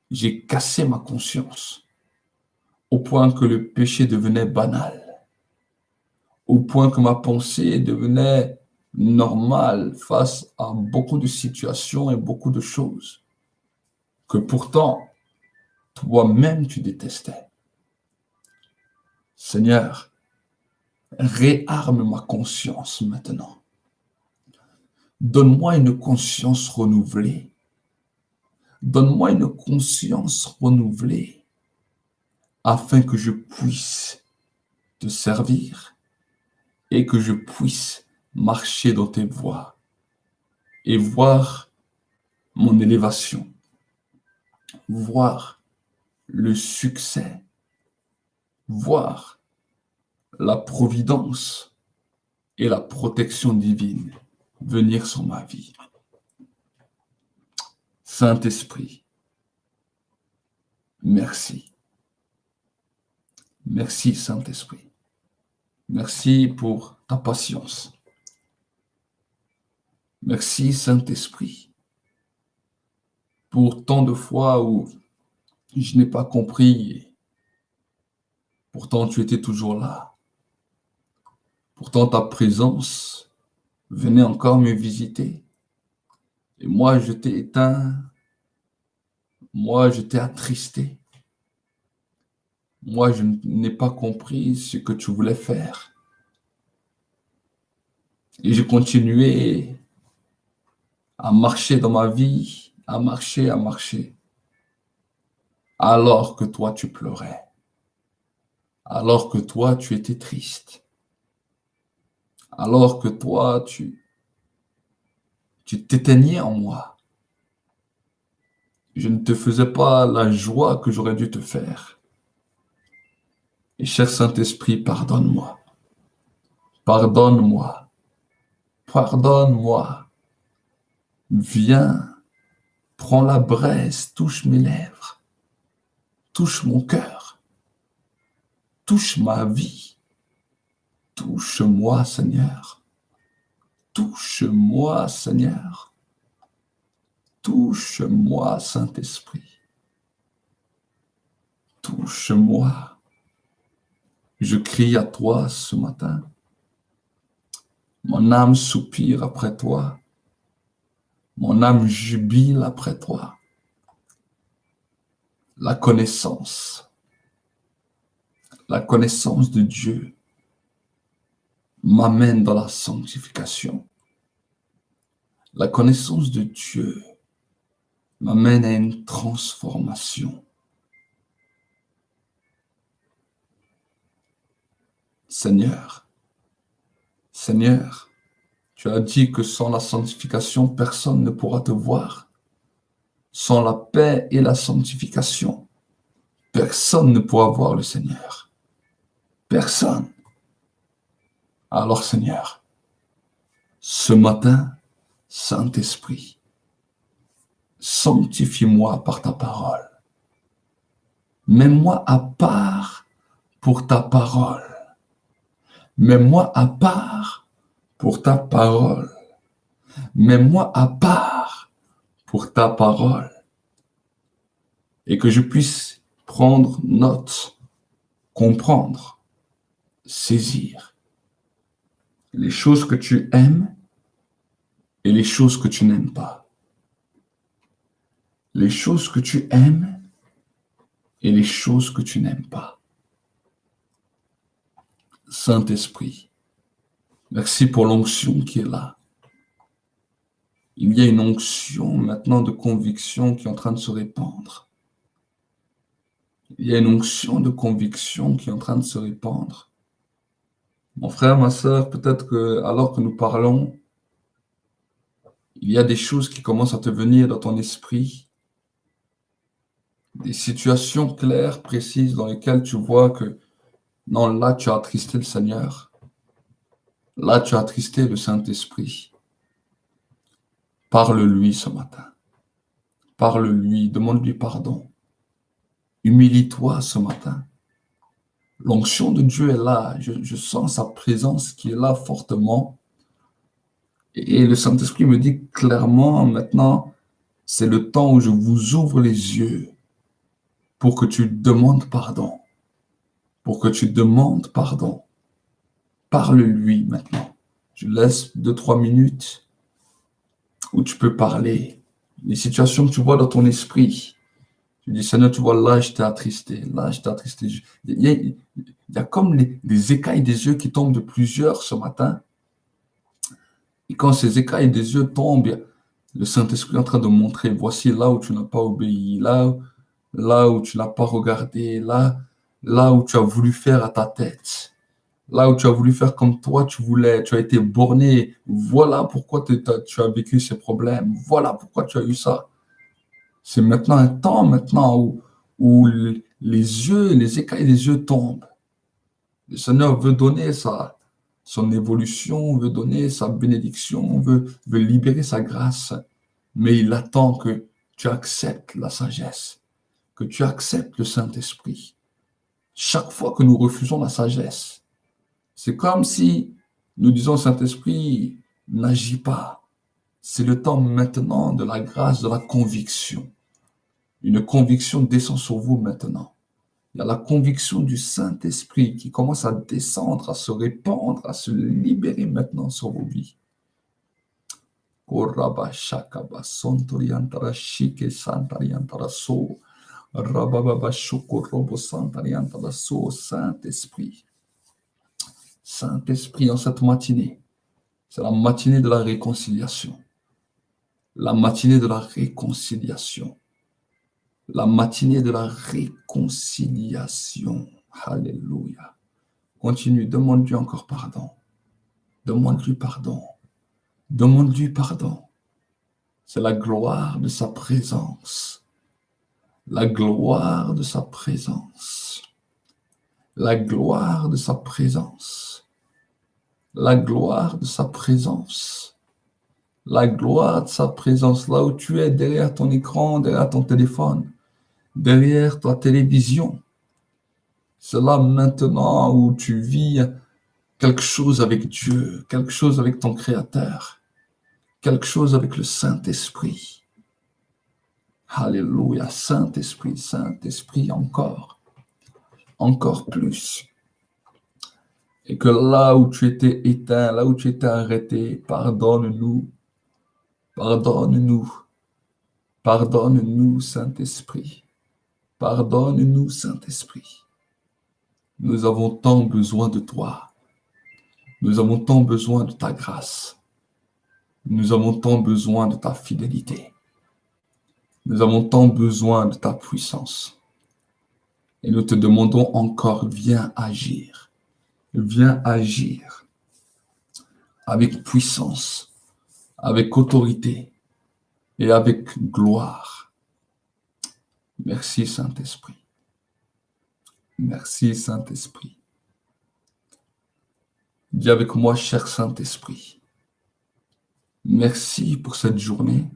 Speaker 1: J'ai cassé ma conscience au point que le péché devenait banal, au point que ma pensée devenait normale face à beaucoup de situations et beaucoup de choses que pourtant toi-même tu détestais. Seigneur, réarme ma conscience maintenant. Donne-moi une conscience renouvelée. Donne-moi une conscience renouvelée afin que je puisse te servir et que je puisse marcher dans tes voies et voir mon élévation, voir le succès, voir la providence et la protection divine venir sur ma vie. Saint-Esprit, merci. Merci, Saint-Esprit. Merci pour ta patience. Merci, Saint-Esprit, pour tant de fois où je n'ai pas compris. Pourtant, tu étais toujours là. Pourtant, ta présence venait encore me visiter. Et moi, je t'ai éteint. Moi, je t'ai attristé. Moi, je n'ai pas compris ce que tu voulais faire. Et j'ai continué à marcher dans ma vie, à marcher, alors que toi, tu pleurais, alors que toi, tu étais triste, alors que toi, tu t'éteignais en moi. Je ne te faisais pas la joie que j'aurais dû te faire. Et cher Saint-Esprit, pardonne-moi, pardonne-moi, pardonne-moi. Viens, prends la braise, touche mes lèvres, touche mon cœur, touche ma vie, touche-moi, Seigneur, touche-moi, Seigneur, touche-moi, Saint-Esprit, touche-moi. Je crie à toi ce matin, mon âme soupire après toi, mon âme jubile après toi. La connaissance de Dieu m'amène dans la sanctification. La connaissance de Dieu m'amène à une transformation. Seigneur, Seigneur, tu as dit que sans la sanctification, personne ne pourra te voir. Sans la paix et la sanctification, personne ne pourra voir le Seigneur. Personne. Alors Seigneur, ce matin, Saint-Esprit, sanctifie-moi par ta parole. Mets-moi à part pour ta parole. Mets-moi à part pour ta parole. Mets-moi à part pour ta parole. Et que je puisse prendre note, comprendre, saisir les choses que tu aimes et les choses que tu n'aimes pas. Les choses que tu aimes et les choses que tu n'aimes pas. Saint-Esprit, merci pour l'onction qui est là. Il y a une onction maintenant de conviction qui est en train de se répandre. Il y a une onction de conviction qui est en train de se répandre. Mon frère, ma sœur, peut-être que alors que nous parlons, il y a des choses qui commencent à te venir dans ton esprit, des situations claires, précises, dans lesquelles tu vois que non, là tu as attristé le Seigneur, là tu as attristé le Saint-Esprit. Parle-lui ce matin, parle-lui, demande-lui pardon, humilie-toi ce matin. L'onction de Dieu est là, je sens sa présence qui est là fortement. Et le Saint-Esprit me dit clairement, maintenant, c'est le temps où je vous ouvre les yeux pour que tu demandes pardon. Pour que tu demandes pardon. Parle-lui maintenant. Je laisse 2-3 minutes où tu peux parler. Les situations que tu vois dans ton esprit. Tu dis, Seigneur, tu vois, là, je t'ai attristé. Là, je t'ai attristé. Il y a comme des écailles des yeux qui tombent de plusieurs ce matin. Et quand ces écailles des yeux tombent, le Saint-Esprit est en train de montrer, voici là où tu n'as pas obéi, là où tu n'as pas regardé, là où tu as voulu faire à ta tête, là où tu as voulu faire comme toi tu voulais, tu as été borné, voilà pourquoi tu as vécu ces problèmes, voilà pourquoi tu as eu ça. C'est maintenant un temps où les écailles des yeux tombent. Le Seigneur veut donner son évolution, veut donner sa bénédiction, veut libérer sa grâce, mais il attend que tu acceptes la sagesse, que tu acceptes le Saint-Esprit. Chaque fois que nous refusons la sagesse, c'est comme si nous disons, Saint-Esprit, n'agis pas. C'est le temps maintenant de la grâce, de la conviction. Une conviction descend sur vous maintenant. Il y a la conviction du Saint-Esprit qui commence à descendre, à se répandre, à se libérer maintenant sur vos vies. Saint-Esprit. Saint-Esprit, en cette matinée, c'est la matinée de la réconciliation. La matinée de la réconciliation. La matinée de la réconciliation. Alléluia. Continue, demande-lui encore pardon. Demande-lui pardon. Demande-lui pardon. C'est la gloire de sa présence. La gloire de sa présence. La gloire de sa présence. La gloire de sa présence. La gloire de sa présence. Là où tu es, derrière ton écran, derrière ton téléphone, derrière ta télévision. C'est là maintenant où tu vis quelque chose avec Dieu, quelque chose avec ton Créateur, quelque chose avec le Saint-Esprit. Alléluia, Saint-Esprit, Saint-Esprit encore plus. Et que là où tu étais éteint, là où tu étais arrêté, pardonne-nous, pardonne-nous, pardonne-nous, Saint-Esprit, pardonne-nous, Saint-Esprit. Nous avons tant besoin de toi. Nous avons tant besoin de ta grâce. Nous avons tant besoin de ta fidélité. Nous avons tant besoin de ta puissance. Et nous te demandons encore, viens agir. Viens agir avec puissance, avec autorité et avec gloire. Merci Saint-Esprit. Merci Saint-Esprit. Dis avec moi, cher Saint-Esprit, merci pour cette journée.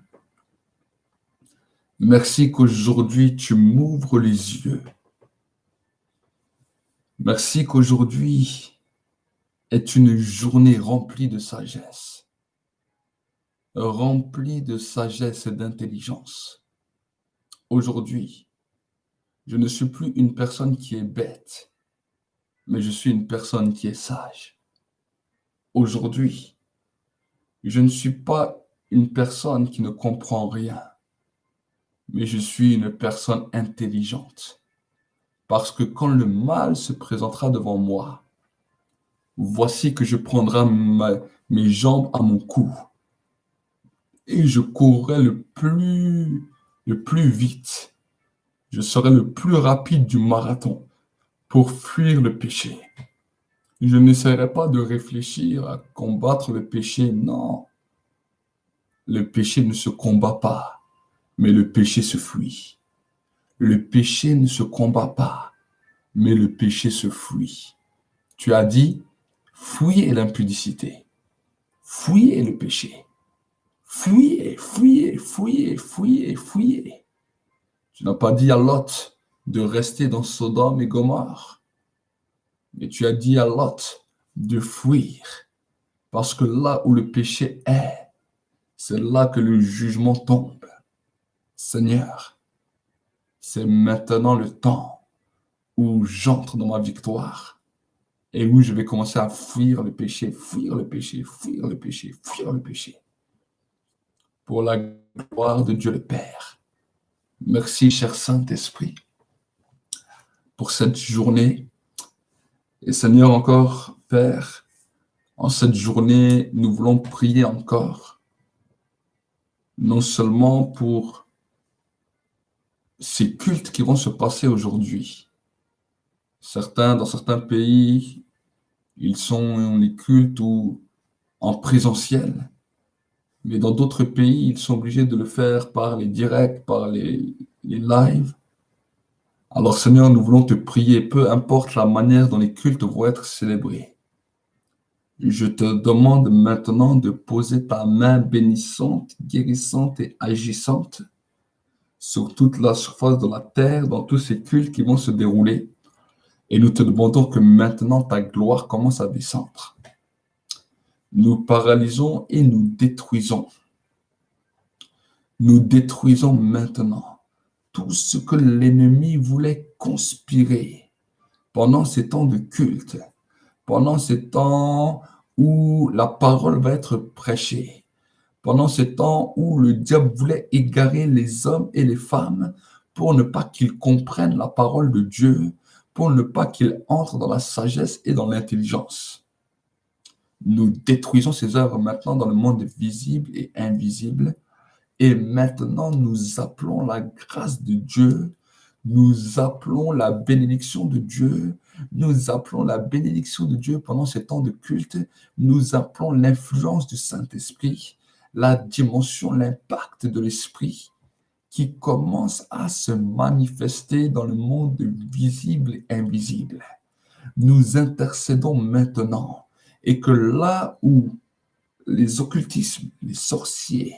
Speaker 1: Merci qu'aujourd'hui tu m'ouvres les yeux. Merci qu'aujourd'hui est une journée remplie de sagesse. Remplie de sagesse et d'intelligence. Aujourd'hui, je ne suis plus une personne qui est bête, mais je suis une personne qui est sage. Aujourd'hui, je ne suis pas une personne qui ne comprend rien, mais je suis une personne intelligente. Parce que quand le mal se présentera devant moi, voici que je prendrai mes jambes à mon cou et je courrai le plus vite. Je serai le plus rapide du marathon pour fuir le péché. Je n'essaierai pas de réfléchir à combattre le péché, non. Le péché ne se combat pas, mais le péché se fuit. Le péché ne se combat pas, mais le péché se fuit. Tu as dit, fuyez l'impudicité, fuyez le péché, fuyez, fuyez, fuyez, fuyez, fuyez. Tu n'as pas dit à Lot de rester dans Sodome et Gomorrhe, mais tu as dit à Lot de fuir, parce que là où le péché est, c'est là que le jugement tombe. Seigneur, c'est maintenant le temps où j'entre dans ma victoire et où je vais commencer à fuir le péché, fuir le péché, fuir le péché, fuir le péché. Pour la gloire de Dieu le Père. Merci, cher Saint-Esprit, pour cette journée. Et Seigneur, encore, Père, en cette journée, nous voulons prier encore, non seulement pour ces cultes qui vont se passer aujourd'hui. Dans certains pays, ils sont les cultes en présentiel, mais dans d'autres pays, ils sont obligés de le faire par les directs, par les lives. Alors Seigneur, nous voulons te prier, peu importe la manière dont les cultes vont être célébrés. Je te demande maintenant de poser ta main bénissante, guérissante et agissante sur toute la surface de la terre, dans tous ces cultes qui vont se dérouler. Et nous te demandons que maintenant ta gloire commence à descendre. Nous paralysons et nous détruisons. Nous détruisons maintenant tout ce que l'ennemi voulait conspirer pendant ces temps de culte, pendant ces temps où la parole va être prêchée, pendant ces temps où le diable voulait égarer les hommes et les femmes pour ne pas qu'ils comprennent la parole de Dieu, pour ne pas qu'ils entrent dans la sagesse et dans l'intelligence. Nous détruisons ces œuvres maintenant dans le monde visible et invisible. Et maintenant, nous appelons la grâce de Dieu, nous appelons la bénédiction de Dieu, nous appelons la bénédiction de Dieu pendant ces temps de culte, nous appelons l'influence du Saint-Esprit, la dimension, l'impact de l'Esprit qui commence à se manifester dans le monde visible et invisible. Nous intercédons maintenant et que là où les occultismes, les sorciers,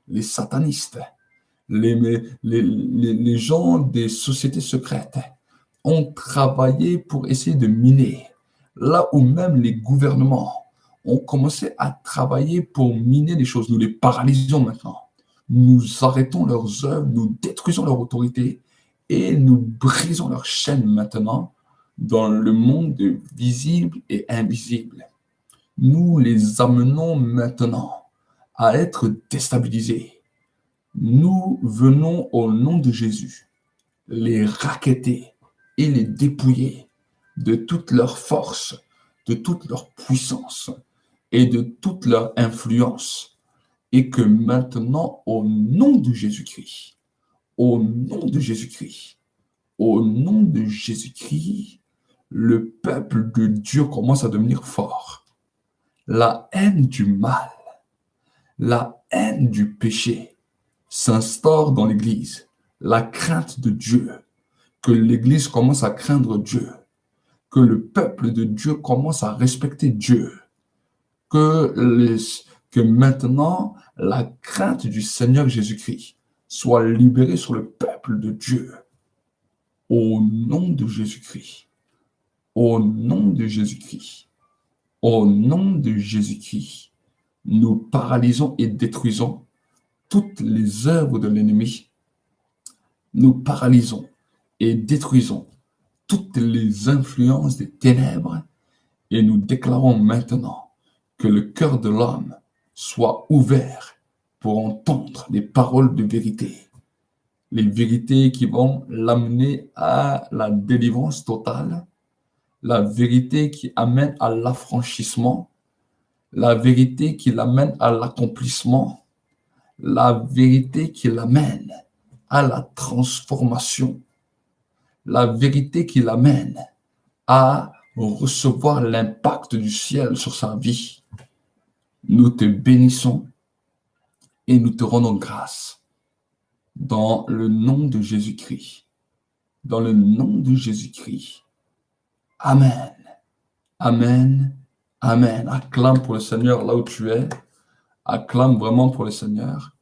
Speaker 1: les satanistes, les gens des sociétés secrètes ont travaillé pour essayer de miner. Là où même les gouvernements ont commencé à travailler pour miner les choses, nous les paralysons maintenant. Nous arrêtons leurs œuvres, nous détruisons leur autorité et nous brisons leurs chaînes maintenant dans le monde visible et invisible. Nous les amenons maintenant à être déstabilisés. Nous venons au nom de Jésus les racketter et les dépouiller de toute leur force, de toute leur puissance et de toute leur influence. Et que maintenant, au nom de Jésus-Christ, Au nom de Jésus-Christ, au nom de Jésus-Christ, le peuple de Dieu commence à devenir fort. La haine du mal, la haine du péché s'instaure dans l'Église. La crainte de Dieu, que l'Église commence à craindre Dieu, que le peuple de Dieu commence à respecter Dieu, que maintenant la crainte du Seigneur Jésus-Christ soit libérée sur le peuple de Dieu. Au nom de Jésus-Christ, au nom de Jésus-Christ, au nom de Jésus-Christ, nous paralysons et détruisons toutes les œuvres de l'ennemi. Nous paralysons et détruisons toutes les influences des ténèbres et nous déclarons maintenant que le cœur de l'homme soit ouvert pour entendre les paroles de vérité, les vérités qui vont l'amener à la délivrance totale, la vérité qui amène à l'affranchissement, la vérité qui l'amène à l'accomplissement, la vérité qui l'amène à la transformation, la vérité qui l'amène à recevoir l'impact du ciel sur sa vie. Nous te bénissons et nous te rendons grâce dans le nom de Jésus-Christ. Dans le nom de Jésus-Christ. Amen. Amen. Amen. Acclame pour le Seigneur là où tu es. Acclame vraiment pour le Seigneur.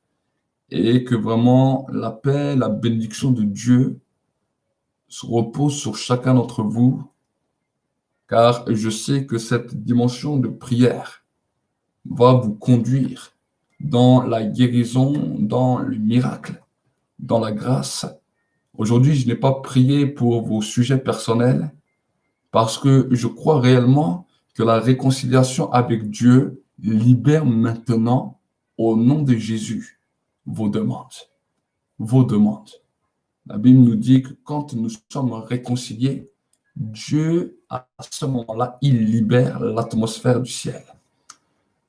Speaker 1: Et que vraiment la paix, la bénédiction de Dieu se repose sur chacun d'entre vous. Car je sais que cette dimension de prière va vous conduire dans la guérison, dans le miracle, dans la grâce. Aujourd'hui, je n'ai pas prié pour vos sujets personnels parce que je crois réellement que la réconciliation avec Dieu libère maintenant, au nom de Jésus, vos demandes. Vos demandes. La Bible nous dit que quand nous sommes réconciliés, Dieu, à ce moment-là, il libère l'atmosphère du ciel.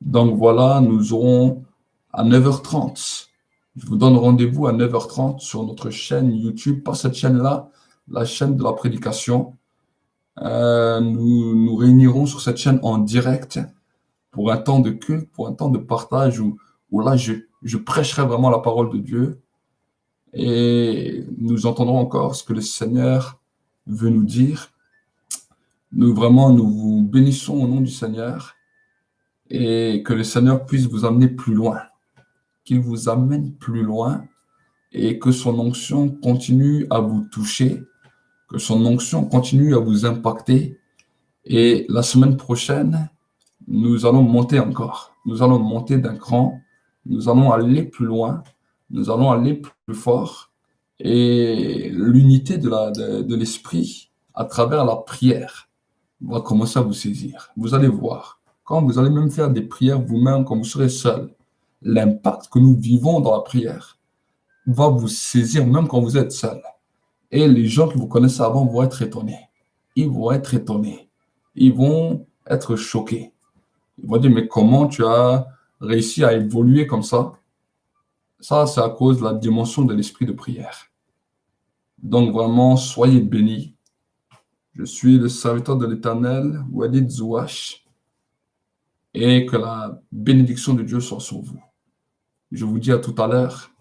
Speaker 1: Donc voilà, nous aurons à 9h30. Je vous donne rendez-vous à 9h30 sur notre chaîne YouTube, pas cette chaîne-là, la chaîne de la prédication. Nous nous réunirons sur cette chaîne en direct pour un temps de culte, pour un temps de partage où là, je prêcherai vraiment la parole de Dieu et nous entendrons encore ce que le Seigneur veut nous dire. Nous vous bénissons au nom du Seigneur et que le Seigneur puisse vous amener plus loin, qu'il vous amène plus loin et que son onction continue à vous toucher, que son onction continue à vous impacter. Et la semaine prochaine, nous allons monter encore. Nous allons monter d'un cran. Nous allons aller plus loin. Nous allons aller plus fort. Et l'unité de l'esprit à travers la prière va commencer à vous saisir. Vous allez voir. Quand vous allez même faire des prières vous-même, quand vous serez seul, l'impact que nous vivons dans la prière va vous saisir même quand vous êtes seul. Et les gens qui vous connaissent avant vont être étonnés. Ils vont être étonnés. Ils vont être choqués. Ils vont dire, mais comment tu as réussi à évoluer comme ça? Ça, c'est à cause de la dimension de l'esprit de prière. Donc vraiment, soyez bénis. Je suis le serviteur de l'Éternel, Walid Zouache, et que la bénédiction de Dieu soit sur vous. Je vous dis à tout à l'heure,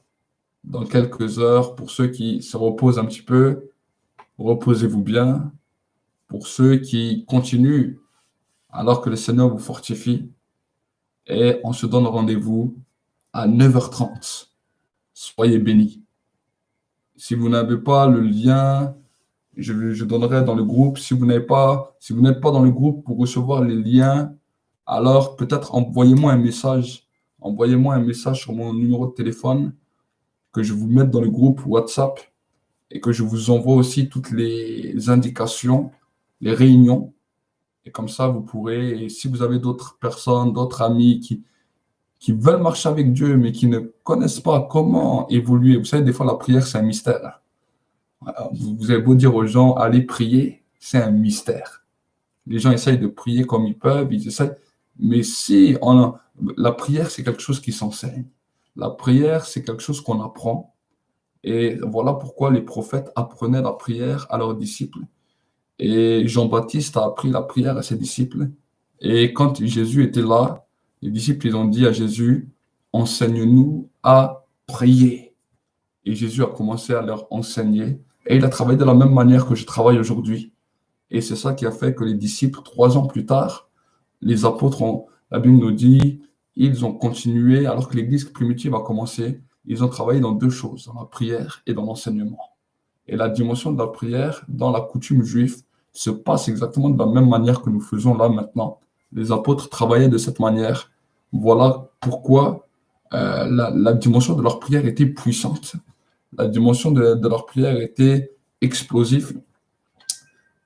Speaker 1: dans quelques heures, pour ceux qui se reposent un petit peu, reposez-vous bien. Pour ceux qui continuent, alors que le Seigneur vous fortifie, et on se donne rendez-vous à 9h30. Soyez bénis. Si vous n'avez pas le lien, je donnerai dans le groupe. Si vous n'êtes pas dans le groupe pour recevoir les liens, alors peut-être envoyez-moi un message. Envoyez-moi un message sur mon numéro de téléphone que je vous mette dans le groupe WhatsApp et que je vous envoie aussi toutes les indications, les réunions. Et comme ça, vous pourrez, si vous avez d'autres personnes, d'autres amis qui veulent marcher avec Dieu, mais qui ne connaissent pas comment évoluer. Vous savez, des fois, la prière, c'est un mystère. Vous avez beau dire aux gens, allez prier, c'est un mystère. Les gens essayent de prier comme ils peuvent, ils essayent. Mais la prière, c'est quelque chose qui s'enseigne. La prière, c'est quelque chose qu'on apprend. Et voilà pourquoi les prophètes apprenaient la prière à leurs disciples. Et Jean-Baptiste a appris la prière à ses disciples. Et quand Jésus était là, les disciples, ils ont dit à Jésus, enseigne-nous à prier. Et Jésus a commencé à leur enseigner. Et il a travaillé de la même manière que je travaille aujourd'hui. Et c'est ça qui a fait que les disciples, 3 ans plus tard, les apôtres, la Bible nous dit, ils ont continué, alors que l'Église primitive a commencé, ils ont travaillé dans 2 choses, dans la prière et dans l'enseignement. Et la dimension de la prière dans la coutume juive se passe exactement de la même manière que nous faisons là maintenant. Les apôtres travaillaient de cette manière. Voilà pourquoi la dimension de leur prière était puissante. La dimension de leur prière était explosive.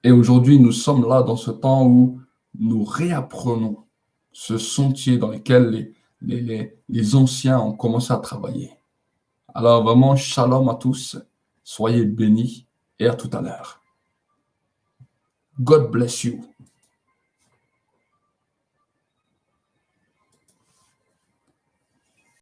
Speaker 1: Et aujourd'hui, nous sommes là dans ce temps où nous réapprenons ce sentier dans lequel les anciens ont commencé à travailler. Alors vraiment, shalom à tous, soyez bénis et à tout à l'heure. God bless you.